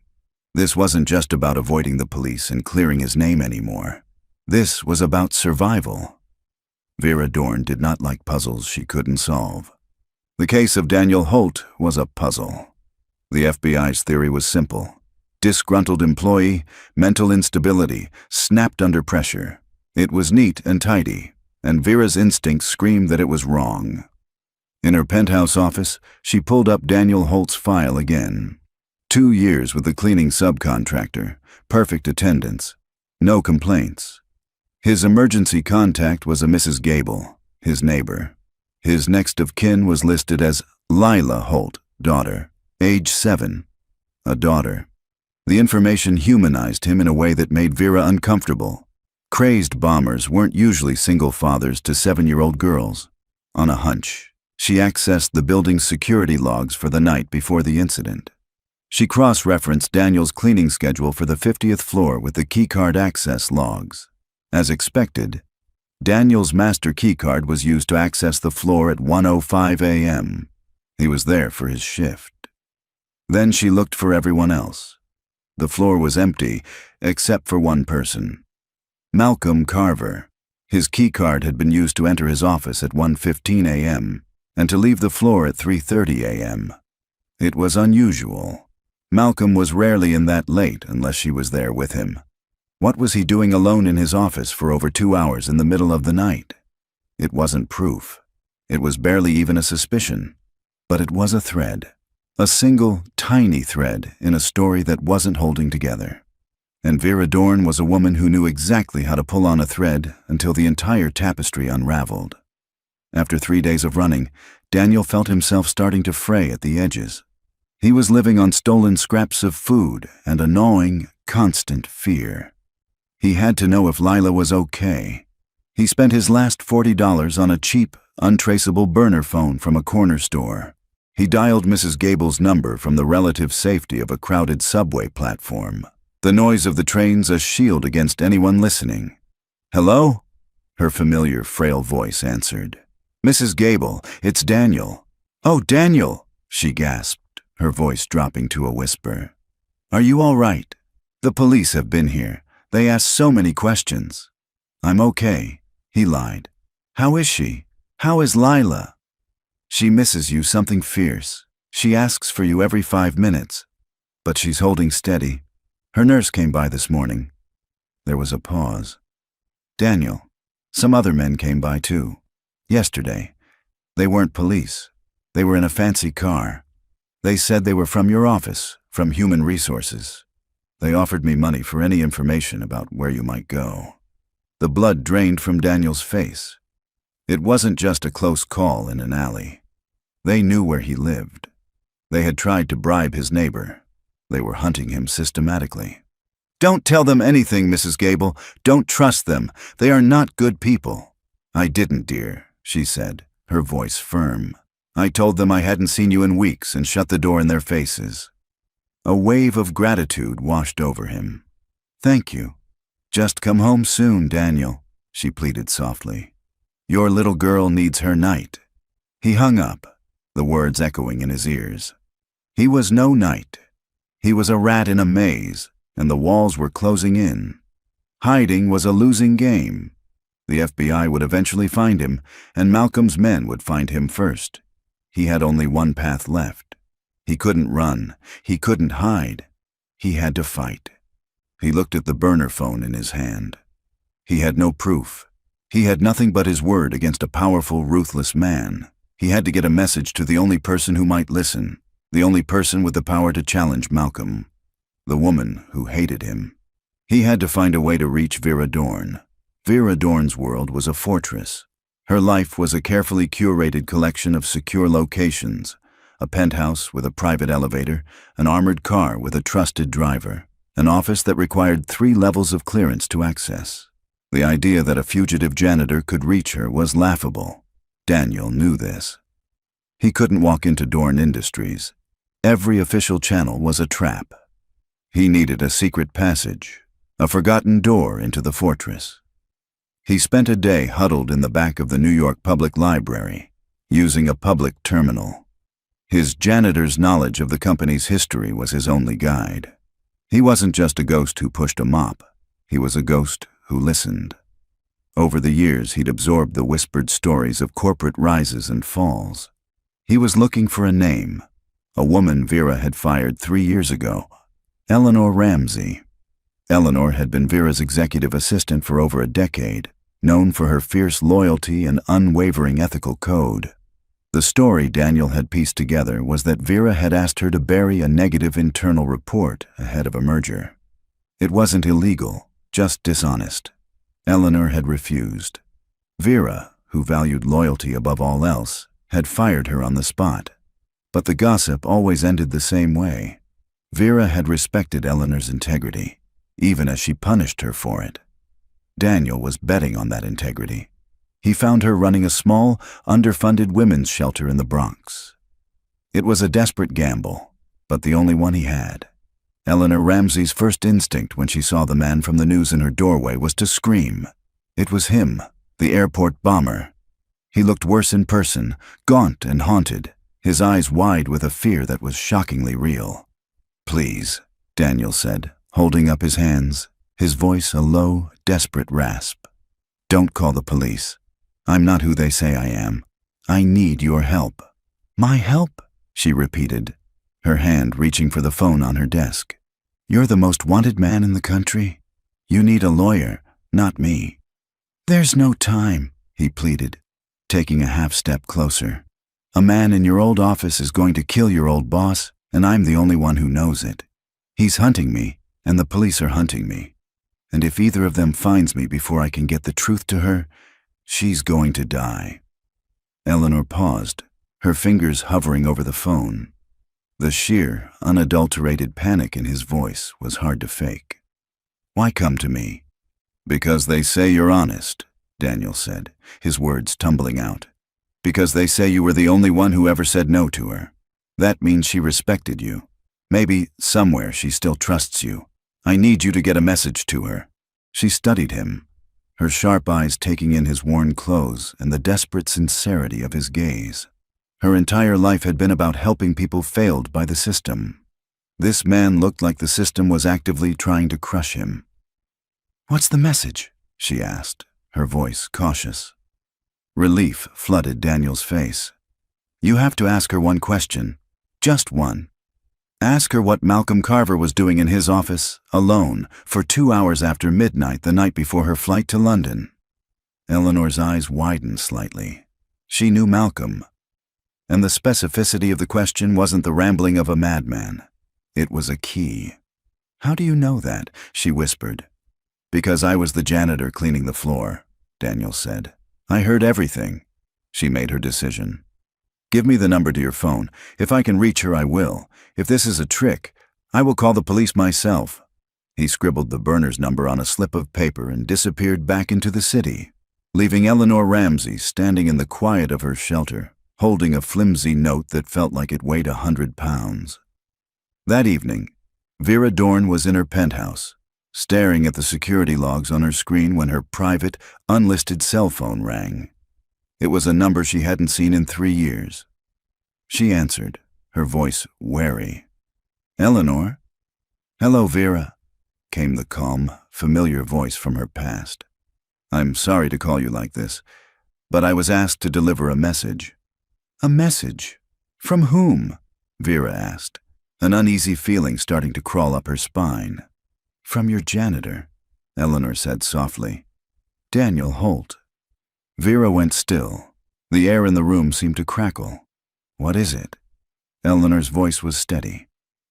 This wasn't just about avoiding the police and clearing his name anymore. This was about survival. Vera Dorn did not like puzzles she couldn't solve. The case of Daniel Holt was a puzzle. The FBI's theory was simple. Disgruntled employee, mental instability, snapped under pressure. It was neat and tidy, and Vera's instincts screamed that it was wrong. In her penthouse office, she pulled up Daniel Holt's file again. 2 years with the cleaning subcontractor, perfect attendance, no complaints. His emergency contact was a Mrs. Gable, his neighbor. His next of kin was listed as Lila Holt, daughter, age 7, a daughter. The information humanized him in a way that made Vera uncomfortable. Crazed bombers weren't usually single fathers to 7-year-old girls. On a hunch, she accessed the building's security logs for the night before the incident. She cross-referenced Daniel's cleaning schedule for the 50th floor with the keycard access logs. As expected, Daniel's master keycard was used to access the floor at 1:05 a.m. He was there for his shift. Then she looked for everyone else. The floor was empty, except for one person. Malcolm Carver. His keycard had been used to enter his office at 1:15 a.m. and to leave the floor at 3:30 a.m. It was unusual. Malcolm was rarely in that late unless she was there with him. What was he doing alone in his office for over 2 hours in the middle of the night? It wasn't proof. It was barely even a suspicion. But it was a thread. A single, tiny thread in a story that wasn't holding together. And Vera Dorn was a woman who knew exactly how to pull on a thread until the entire tapestry unraveled. After 3 days of running, Daniel felt himself starting to fray at the edges. He was living on stolen scraps of food and a gnawing, constant fear. He had to know if Lila was okay. He spent his last $40 on a cheap, untraceable burner phone from a corner store. He dialed Mrs. Gable's number from the relative safety of a crowded subway platform, the noise of the trains a shield against anyone listening. "Hello?" Her familiar, frail voice answered. "Mrs. Gable, it's Daniel." "Oh, Daniel," she gasped, her voice dropping to a whisper. "Are you all right? The police have been here. They asked so many questions." "I'm okay," he lied. "How is she? How is Lila?" "She misses you something fierce. She asks for you every 5 minutes. But she's holding steady. Her nurse came by this morning." There was a pause. "Daniel, some other men came by too. Yesterday. They weren't police. They were in a fancy car. They said they were from your office, from Human Resources. They offered me money for any information about where you might go." The blood drained from Daniel's face. It wasn't just a close call in an alley. They knew where he lived. They had tried to bribe his neighbor. They were hunting him systematically. "Don't tell them anything, Mrs. Gable. Don't trust them. They are not good people." "I didn't, dear," she said, her voice firm. "I told them I hadn't seen you in weeks and shut the door in their faces." A wave of gratitude washed over him. "Thank you. Just come home soon, Daniel," she pleaded softly. "Your little girl needs her night." He hung up, the words echoing in his ears. He was no knight. He was a rat in a maze, and the walls were closing in. Hiding was a losing game. The FBI would eventually find him, and Malcolm's men would find him first. He had only one path left. He couldn't run. He couldn't hide. He had to fight. He looked at the burner phone in his hand. He had no proof. He had nothing but his word against a powerful, ruthless man. He had to get a message to the only person who might listen, the only person with the power to challenge Malcolm, the woman who hated him. He had to find a way to reach Vera Dorn. Vera Dorn's world was a fortress. Her life was a carefully curated collection of secure locations, a penthouse with a private elevator, an armored car with a trusted driver, an office that required 3 levels of clearance to access. The idea that a fugitive janitor could reach her was laughable. Daniel knew this. He couldn't walk into Dorn Industries. Every official channel was a trap. He needed a secret passage, a forgotten door into the fortress. He spent a day huddled in the back of the New York Public Library, using a public terminal. His janitor's knowledge of the company's history was his only guide. He wasn't just a ghost who pushed a mop. He was a ghost who listened. Over the years, he'd absorbed the whispered stories of corporate rises and falls. He was looking for a name, a woman Vera had fired 3 years ago, Eleanor Ramsey. Eleanor had been Vera's executive assistant for over a decade, known for her fierce loyalty and unwavering ethical code. The story Daniel had pieced together was that Vera had asked her to bury a negative internal report ahead of a merger. It wasn't illegal, just dishonest. Eleanor had refused. Vera, who valued loyalty above all else, had fired her on the spot. But the gossip always ended the same way. Vera had respected Eleanor's integrity, even as she punished her for it. Daniel was betting on that integrity. He found her running a small, underfunded women's shelter in the Bronx. It was a desperate gamble, but the only one he had. Eleanor Ramsey's first instinct when she saw the man from the news in her doorway was to scream. It was him, the airport bomber. He looked worse in person, gaunt and haunted, his eyes wide with a fear that was shockingly real. "Please," Daniel said, holding up his hands, his voice a low, desperate rasp. "Don't call the police. I'm not who they say I am. I need your help." "My help?" she repeated, her hand reaching for the phone on her desk. "You're the most wanted man in the country. You need a lawyer, not me." "There's no time," he pleaded, taking a half-step closer. "A man in your old office is going to kill your old boss, and I'm the only one who knows it. He's hunting me, and the police are hunting me. And if either of them finds me before I can get the truth to her, she's going to die." Eleanor paused, her fingers hovering over the phone. The sheer, unadulterated panic in his voice was hard to fake. "Why come to me?" "Because they say you're honest," Daniel said, his words tumbling out. "Because they say you were the only one who ever said no to her. That means she respected you. Maybe, somewhere, she still trusts you. I need you to get a message to her." She studied him, her sharp eyes taking in his worn clothes and the desperate sincerity of his gaze. Her entire life had been about helping people failed by the system. This man looked like the system was actively trying to crush him. "What's the message?" she asked, her voice cautious. Relief flooded Daniel's face. "You have to ask her one question. Just one. Ask her what Malcolm Carver was doing in his office, alone, for 2 hours after midnight the night before her flight to London." Eleanor's eyes widened slightly. She knew Malcolm. And the specificity of the question wasn't the rambling of a madman. It was a key. "How do you know that?" she whispered. "Because I was the janitor cleaning the floor," Daniel said. "I heard everything." She made her decision. "Give me the number to your phone. If I can reach her, I will. If this is a trick, I will call the police myself." He scribbled the burner's number on a slip of paper and disappeared back into the city, leaving Eleanor Ramsey standing in the quiet of her shelter, holding a flimsy note that felt like it weighed 100 pounds. That evening, Vera Dorn was in her penthouse, staring at the security logs on her screen when her private, unlisted cell phone rang. It was a number she hadn't seen in 3 years. She answered, her voice wary. "Eleanor?" "Hello, Vera," came the calm, familiar voice from her past. "I'm sorry to call you like this, but I was asked to deliver a message." "A message? From whom?" Vera asked, an uneasy feeling starting to crawl up her spine. "From your janitor," Eleanor said softly. "Daniel Holt." Vera went still. The air in the room seemed to crackle. "What is it?" Eleanor's voice was steady.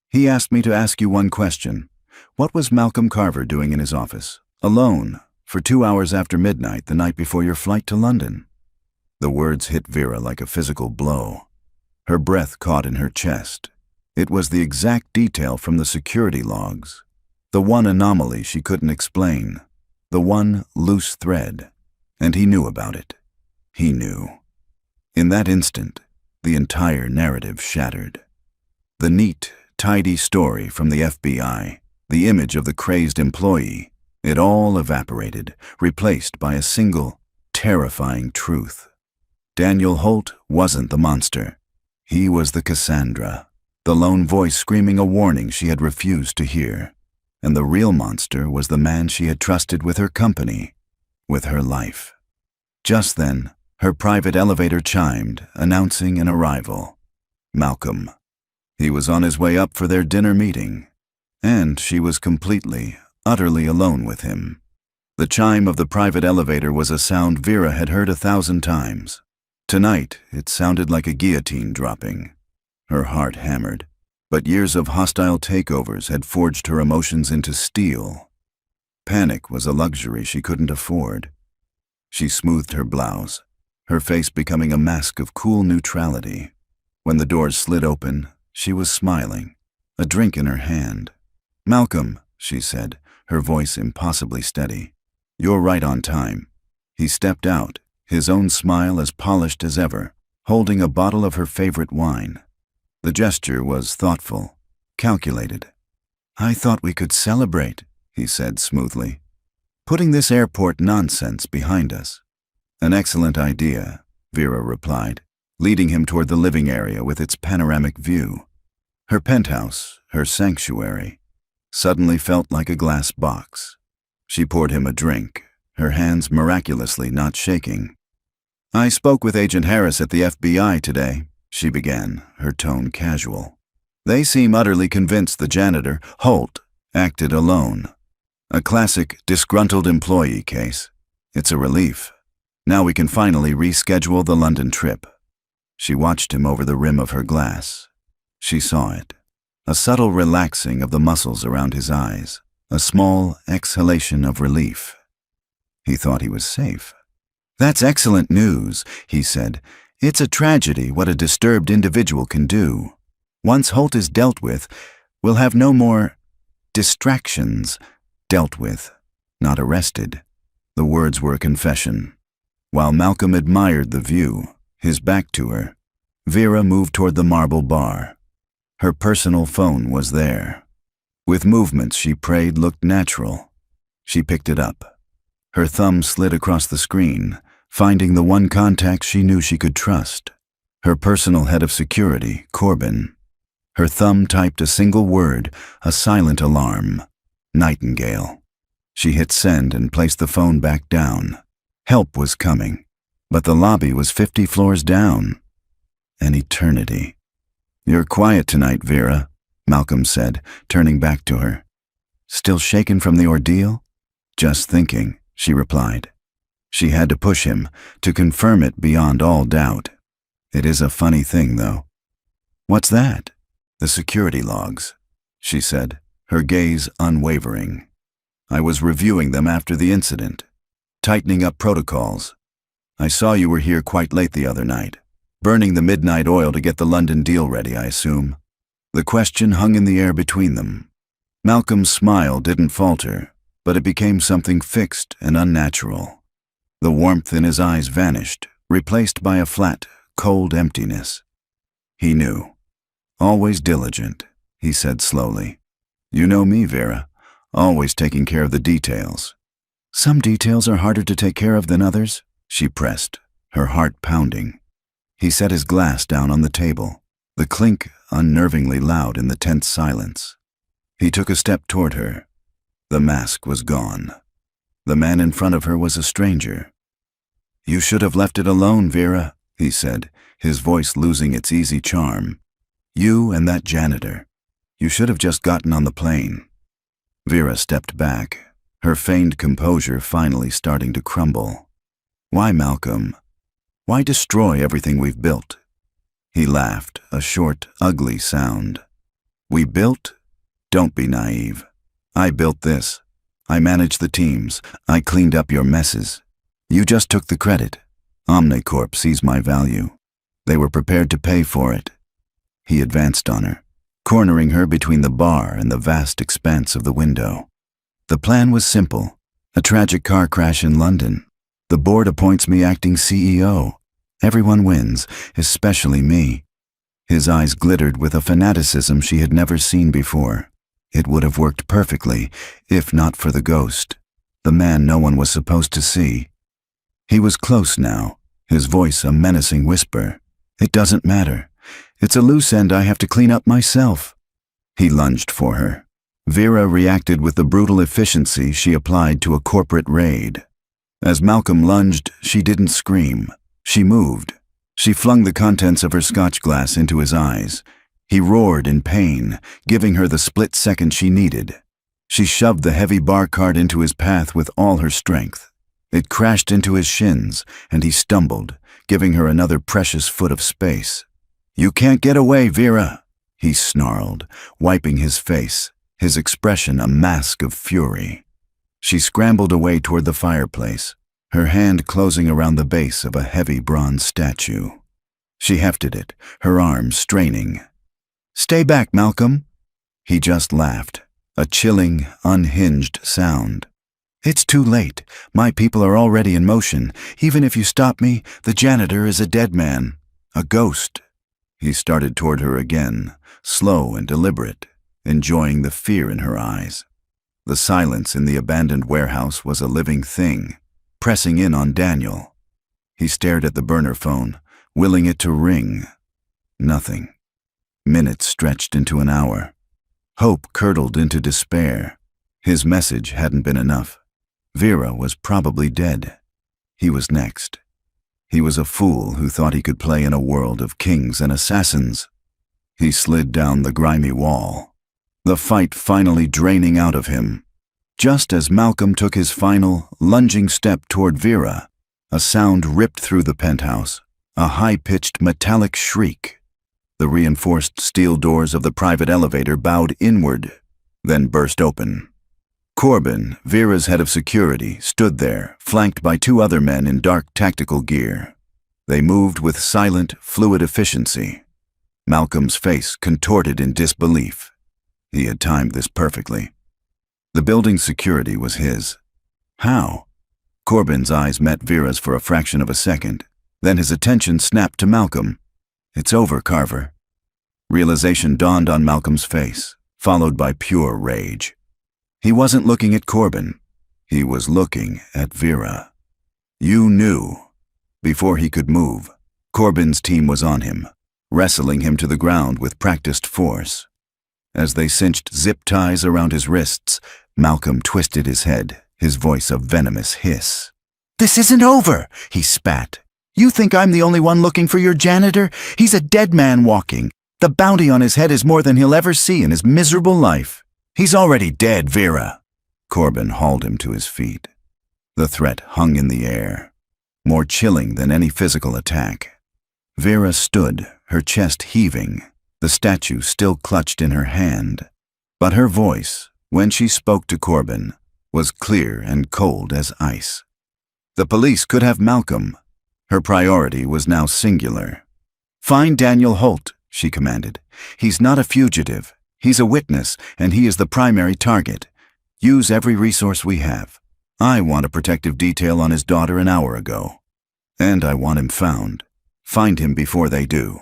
"He asked me to ask you one question. What was Malcolm Carver doing in his office, alone, for 2 hours after midnight the night before your flight to London?" The words hit Vera like a physical blow. Her breath caught in her chest. It was the exact detail from the security logs. The one anomaly she couldn't explain. The one loose thread. And he knew about it. He knew. In that instant, the entire narrative shattered. The neat, tidy story from the FBI, the image of the crazed employee, it all evaporated, replaced by a single, terrifying truth. Daniel Holt wasn't the monster. He was the Cassandra, the lone voice screaming a warning she had refused to hear. And the real monster was the man she had trusted with her company, with her life. Just then, her private elevator chimed, announcing an arrival. Malcolm. He was on his way up for their dinner meeting, and she was completely, utterly alone with him. The chime of the private elevator was a sound Vera had heard 1,000 times. Tonight, it sounded like a guillotine dropping. Her heart hammered, but years of hostile takeovers had forged her emotions into steel. Panic was a luxury she couldn't afford. She smoothed her blouse, her face becoming a mask of cool neutrality. When the doors slid open, she was smiling, a drink in her hand. "Malcolm," she said, her voice impossibly steady. "You're right on time." He stepped out, his own smile as polished as ever, holding a bottle of her favorite wine. The gesture was thoughtful, calculated. "I thought we could celebrate," he said smoothly, "putting this airport nonsense behind us." "An excellent idea," Vera replied, leading him toward the living area with its panoramic view. Her penthouse, her sanctuary, suddenly felt like a glass box. She poured him a drink, her hands miraculously not shaking. "I spoke with Agent Harris at the FBI today," she began, her tone casual. "They seem utterly convinced the janitor, Holt, acted alone. A classic disgruntled employee case. It's a relief. Now we can finally reschedule the London trip." She watched him over the rim of her glass. She saw it. A subtle relaxing of the muscles around his eyes, a small exhalation of relief. He thought he was safe. "That's excellent news," he said. "It's a tragedy what a disturbed individual can do. Once Holt is dealt with, we'll have no more distractions. Dealt with, not arrested." The words were a confession. While Malcolm admired the view, his back to her, Vera moved toward the marble bar. Her personal phone was there. With movements she prayed looked natural. She picked it up. Her thumb slid across the screen, finding the one contact she knew she could trust. Her personal head of security, Corbin. Her thumb typed a single word, a silent alarm. Nightingale. She hit send and placed the phone back down. Help was coming, but the lobby was 50 floors down. An eternity. "You're quiet tonight, Vera," Malcolm said, turning back to her. "Still shaken from the ordeal?" "Just thinking," she replied. She had to push him, to confirm it beyond all doubt. "It is a funny thing, though." "What's that?" "The security logs," she said, her gaze unwavering. "I was reviewing them after the incident, tightening up protocols. I saw you were here quite late the other night, burning the midnight oil to get the London deal ready, I assume." The question hung in the air between them. Malcolm's smile didn't falter, but it became something fixed and unnatural. The warmth in his eyes vanished, replaced by a flat, cold emptiness. He knew. "Always diligent," he said slowly. "You know me, Vera, always taking care of the details." "Some details are harder to take care of than others," she pressed, her heart pounding. He set his glass down on the table, the clink unnervingly loud in the tense silence. He took a step toward her. The mask was gone. The man in front of her was a stranger. "You should have left it alone, Vera," he said, his voice losing its easy charm. "You and that janitor. You should have just gotten on the plane." Vera stepped back, her feigned composure finally starting to crumble. "Why, Malcolm? Why destroy everything we've built?" He laughed, a short, ugly sound. "We built? Don't be naive. I built this. I managed the teams. I cleaned up your messes. You just took the credit. Omnicorp sees my value. They were prepared to pay for it." He advanced on her, cornering her between the bar and the vast expanse of the window. "The plan was simple. A tragic car crash in London. The board appoints me acting CEO. Everyone wins, especially me." His eyes glittered with a fanaticism she had never seen before. It would have worked perfectly, if not for the ghost, the man no one was supposed to see. He was close now, his voice a menacing whisper. "It doesn't matter. It's a loose end I have to clean up myself." He lunged for her. Vera reacted with the brutal efficiency she applied to a corporate raid. As Malcolm lunged, she didn't scream. She moved. She flung the contents of her scotch glass into his eyes. He roared in pain, giving her the split second she needed. She shoved the heavy bar cart into his path with all her strength. It crashed into his shins, and he stumbled, giving her another precious foot of space. "You can't get away, Vera," he snarled, wiping his face, his expression a mask of fury. She scrambled away toward the fireplace, her hand closing around the base of a heavy bronze statue. She hefted it, her arms straining. "Stay back, Malcolm." He just laughed, a chilling, unhinged sound. It's too late. My people are already in motion. Even if you stop me, the janitor is a dead man. A ghost. He started toward her again, slow and deliberate, enjoying the fear in her eyes. The silence in the abandoned warehouse was a living thing, pressing in on Daniel. He stared at the burner phone, willing it to ring. Nothing. Minutes stretched into an hour. Hope curdled into despair. His message hadn't been enough. Vera was probably dead. He was next. He was a fool who thought he could play in a world of kings and assassins. He slid down the grimy wall, the fight finally draining out of him. Just as Malcolm took his final, lunging step toward Vera, a sound ripped through the penthouse, a high-pitched metallic shriek. The reinforced steel doors of the private elevator bowed inward, then burst open. Corbin, Vera's head of security, stood there, flanked by two other men in dark tactical gear. They moved with silent, fluid efficiency. Malcolm's face contorted in disbelief. He had timed this perfectly. The building's security was his. How? Corbin's eyes met Vera's for a fraction of a second. Then his attention snapped to Malcolm. It's over, Carver. Realization dawned on Malcolm's face, followed by pure rage. He wasn't looking at Corbin. He was looking at Vera. You knew. Before he could move, Corbin's team was on him, wrestling him to the ground with practiced force. As they cinched zip ties around his wrists, Malcolm twisted his head, his voice a venomous hiss. "This isn't over," he spat. "You think I'm the only one looking for your janitor? He's a dead man walking. The bounty on his head is more than he'll ever see in his miserable life. He's already dead, Vera." Corbin hauled him to his feet. The threat hung in the air, more chilling than any physical attack. Vera stood, her chest heaving, the statue still clutched in her hand. But her voice, when she spoke to Corbin, was clear and cold as ice. The police could have Malcolm. Her priority was now singular. "Find Daniel Holt," she commanded. "He's not a fugitive. He's a witness, and he is the primary target. Use every resource we have. I want a protective detail on his daughter an hour ago. And I want him found. Find him before they do."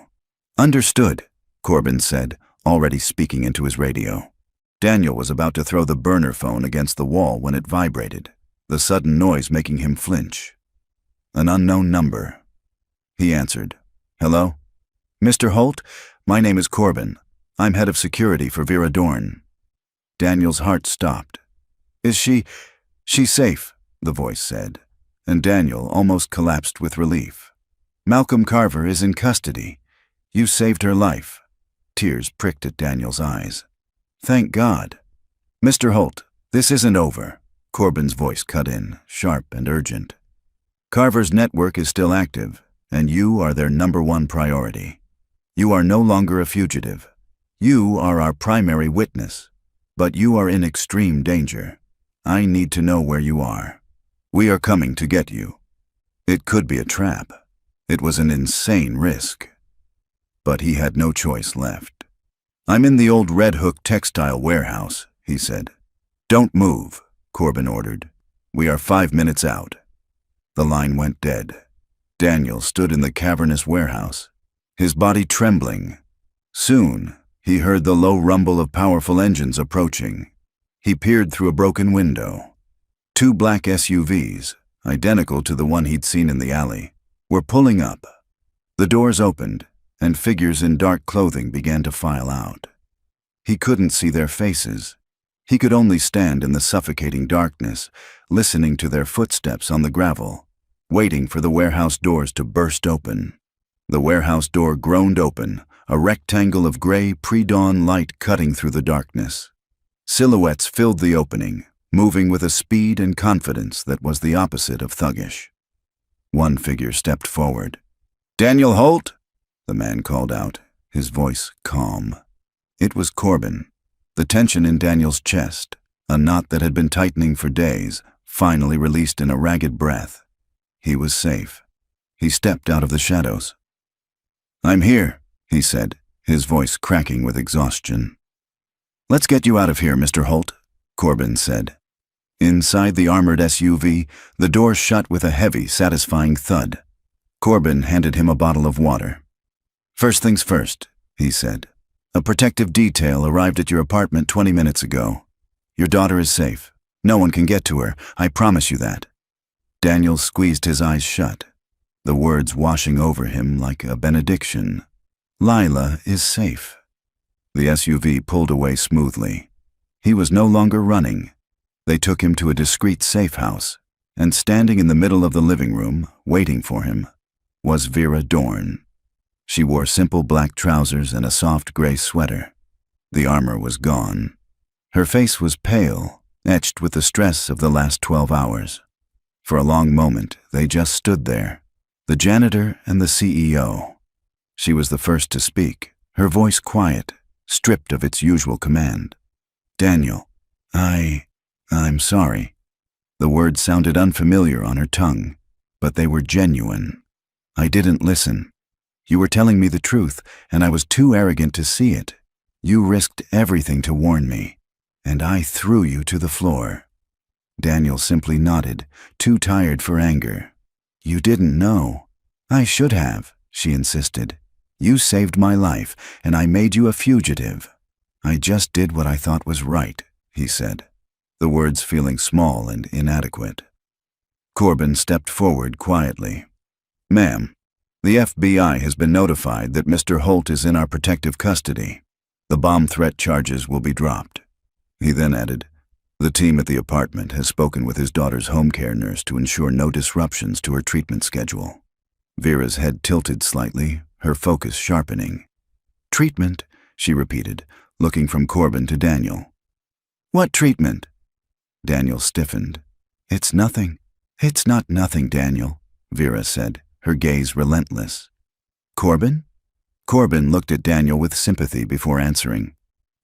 "Understood," Corbin said, already speaking into his radio. Daniel was about to throw the burner phone against the wall when it vibrated, the sudden noise making him flinch. An unknown number. He answered. "Hello? Mr. Holt, my name is Corbin. I'm head of security for Vera Dorn." Daniel's heart stopped. She's safe," the voice said, and Daniel almost collapsed with relief. "Malcolm Carver is in custody. You saved her life." Tears pricked at Daniel's eyes. "Thank God." "Mr. Holt, this isn't over," Corbin's voice cut in, sharp and urgent. "Carver's network is still active, and you are their #1 priority. You are no longer a fugitive. You are our primary witness, but you are in extreme danger. I need to know where you are. We are coming to get you." It could be a trap. It was an insane risk. But he had no choice left. "I'm in the old Red Hook textile warehouse," he said. "Don't move," Corbin ordered. "We are 5 minutes out." The line went dead. Daniel stood in the cavernous warehouse, his body trembling. Soon, he heard the low rumble of powerful engines approaching. He peered through a broken window. 2 black SUVs, identical to the one he'd seen in the alley, were pulling up. The doors opened, and figures in dark clothing began to file out. He couldn't see their faces. He could only stand in the suffocating darkness, listening to their footsteps on the gravel, waiting for the warehouse doors to burst open. The warehouse door groaned open, a rectangle of gray pre-dawn light cutting through the darkness. Silhouettes filled the opening, moving with a speed and confidence that was the opposite of thuggish. One figure stepped forward. "Daniel Holt?" the man called out, his voice calm. It was Corbin. The tension in Daniel's chest, a knot that had been tightening for days, finally released in a ragged breath. He was safe. He stepped out of the shadows. "I'm here," he said, his voice cracking with exhaustion. "Let's get you out of here, Mr. Holt," Corbin said. Inside the armored SUV, the door shut with a heavy, satisfying thud. Corbin handed him a bottle of water. "First things first," he said. "A protective detail arrived at your apartment 20 minutes ago. Your daughter is safe. No one can get to her, I promise you that." Daniel squeezed his eyes shut, the words washing over him like a benediction. Lila is safe. The SUV pulled away smoothly. He was no longer running. They took him to a discreet safe house, and standing in the middle of the living room, waiting for him, was Vera Dorn. She wore simple black trousers and a soft gray sweater. The armor was gone. Her face was pale, etched with the stress of the last 12 hours. For a long moment, they just stood there, the janitor and the CEO. She was the first to speak, her voice quiet, stripped of its usual command. "Daniel, I'm sorry." The words sounded unfamiliar on her tongue, but they were genuine. "I didn't listen. You were telling me the truth, and I was too arrogant to see it. You risked everything to warn me, and I threw you to the floor." Daniel simply nodded, too tired for anger. "You didn't know." "I should have," she insisted. "You saved my life, and I made you a fugitive." "I just did what I thought was right," he said, the words feeling small and inadequate. Corbin stepped forward quietly. "Ma'am, the FBI has been notified that Mr. Holt is in our protective custody. The bomb threat charges will be dropped." He then added, "The team at the apartment has spoken with his daughter's home care nurse to ensure no disruptions to her treatment schedule." Vera's head tilted slightly, her focus sharpening. "Treatment," she repeated, looking from Corbin to Daniel. "What treatment?" Daniel stiffened. "It's nothing." "It's not nothing, Daniel," Vera said, her gaze relentless. "Corbin?" Corbin looked at Daniel with sympathy before answering.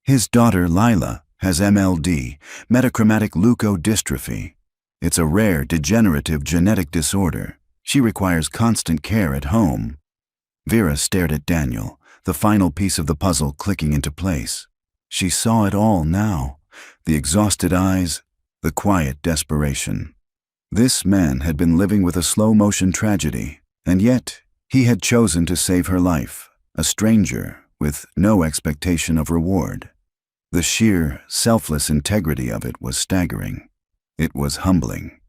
"His daughter, Lila, has MLD, metachromatic leukodystrophy. It's a rare, degenerative genetic disorder. She requires constant care at home." Vera stared at Daniel, the final piece of the puzzle clicking into place. She saw it all now, the exhausted eyes, the quiet desperation. This man had been living with a slow-motion tragedy, and yet he had chosen to save her life, a stranger with no expectation of reward. The sheer, selfless integrity of it was staggering. It was humbling.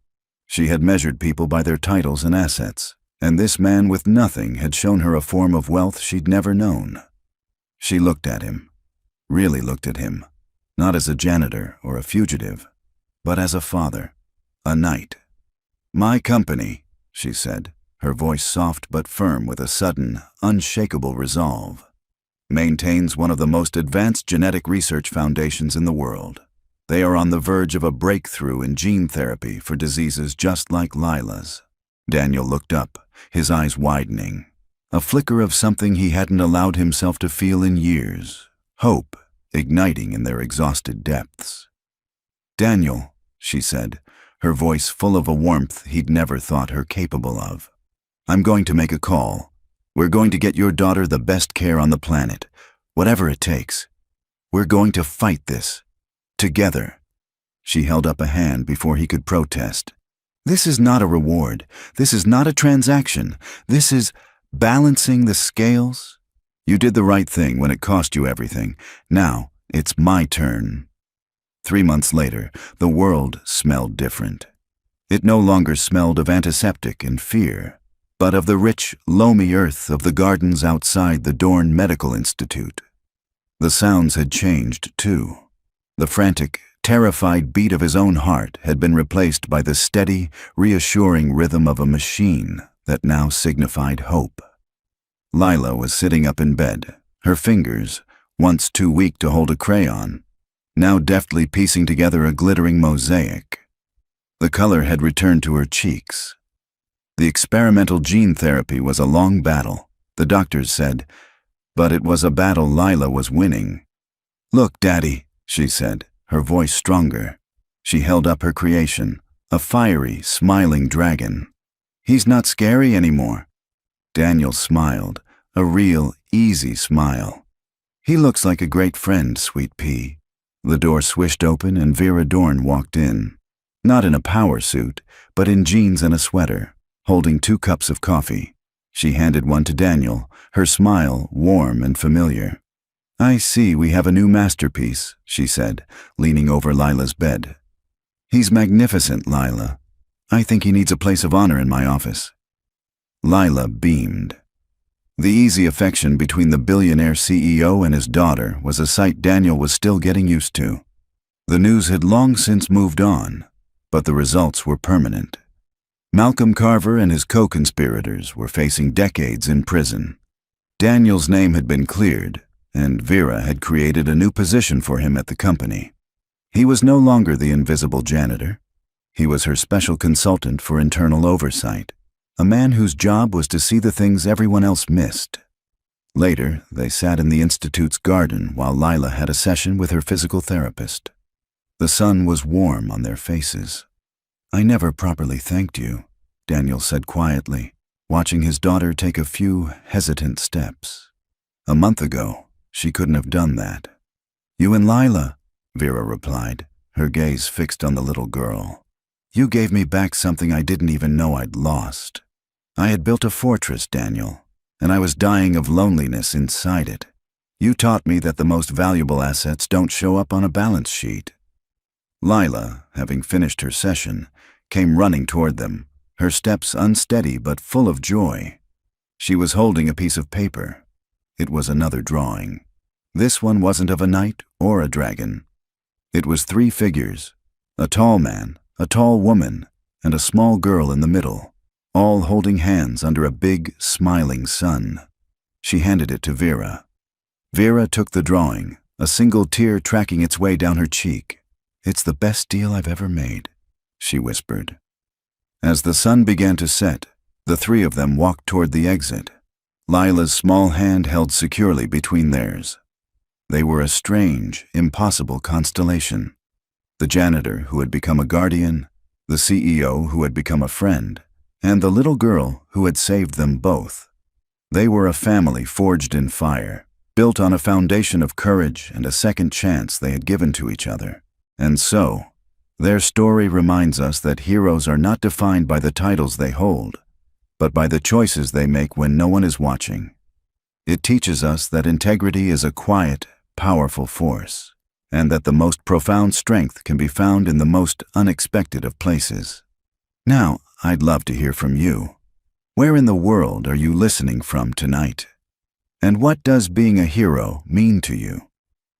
She had measured people by their titles and assets, and this man with nothing had shown her a form of wealth she'd never known. She looked at him, really looked at him, not as a janitor or a fugitive, but as a father, a knight. "My company," she said, her voice soft but firm with a sudden, unshakable resolve, "maintains one of the most advanced genetic research foundations in the world. They are on the verge of a breakthrough in gene therapy for diseases just like Lila's." Daniel looked up, his eyes widening. A flicker of something he hadn't allowed himself to feel in years, hope igniting in their exhausted depths. "Daniel," she said, her voice full of a warmth he'd never thought her capable of. "I'm going to make a call. We're going to get your daughter the best care on the planet, whatever it takes. We're going to fight this. Together." She held up a hand before he could protest. "This is not a reward. This is not a transaction. This is balancing the scales. You did the right thing when it cost you everything. Now it's my turn." 3 months later, the world smelled different. It no longer smelled of antiseptic and fear, but of the rich, loamy earth of the gardens outside the Dorn Medical Institute. The sounds had changed, too. The frantic, terrified beat of his own heart had been replaced by the steady, reassuring rhythm of a machine that now signified hope. Lila was sitting up in bed, her fingers, once too weak to hold a crayon, now deftly piecing together a glittering mosaic. The color had returned to her cheeks. The experimental gene therapy was a long battle, the doctors said, but it was a battle Lila was winning. "Look, Daddy," she said, her voice stronger. She held up her creation, a fiery, smiling dragon. "He's not scary anymore." Daniel smiled, a real, easy smile. "He looks like a great friend, Sweet Pea." The door swished open and Vera Dorn walked in. Not in a power suit, but in jeans and a sweater, holding 2 cups of coffee. She handed one to Daniel, her smile warm and familiar. "I see we have a new masterpiece," she said, leaning over Lila's bed. "He's magnificent, Lila. I think he needs a place of honor in my office." Lila beamed. The easy affection between the billionaire CEO and his daughter was a sight Daniel was still getting used to. The news had long since moved on, but the results were permanent. Malcolm Carver and his co-conspirators were facing decades in prison. Daniel's name had been cleared, and Vera had created a new position for him at the company. He was no longer the invisible janitor. He was her special consultant for internal oversight, a man whose job was to see the things everyone else missed. Later, they sat in the Institute's garden while Lila had a session with her physical therapist. The sun was warm on their faces. "I never properly thanked you," Daniel said quietly, watching his daughter take a few hesitant steps. "A month ago, she couldn't have done that." "You and Lila," Vera replied, her gaze fixed on the little girl. "You gave me back something I didn't even know I'd lost. I had built a fortress, Daniel, and I was dying of loneliness inside it. You taught me that the most valuable assets don't show up on a balance sheet." Lila, having finished her session, came running toward them, her steps unsteady but full of joy. She was holding a piece of paper. It was another drawing. This one wasn't of a knight or a dragon. It was 3 figures, a tall man, a tall woman, and a small girl in the middle, all holding hands under a big, smiling sun. She handed it to Vera. Vera took the drawing, a single tear tracking its way down her cheek. "It's the best deal I've ever made," she whispered. As the sun began to set, the 3 of them walked toward the exit, Lila's small hand held securely between theirs. They were a strange, impossible constellation. The janitor who had become a guardian, the CEO who had become a friend, and the little girl who had saved them both. They were a family forged in fire, built on a foundation of courage and a second chance they had given to each other. And so, their story reminds us that heroes are not defined by the titles they hold, but by the choices they make when no one is watching. It teaches us that integrity is a quiet, powerful force, and that the most profound strength can be found in the most unexpected of places. Now, I'd love to hear from you. Where in the world are you listening from tonight? And what does being a hero mean to you?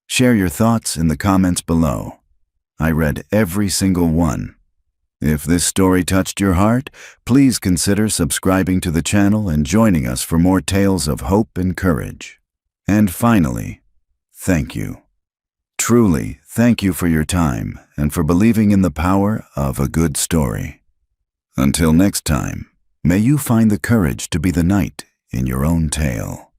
Share your thoughts in the comments below. I read every single one. If this story touched your heart, please consider subscribing to the channel and joining us for more tales of hope and courage. And finally, thank you. Truly, thank you for your time and for believing in the power of a good story. Until next time, may you find the courage to be the knight in your own tale.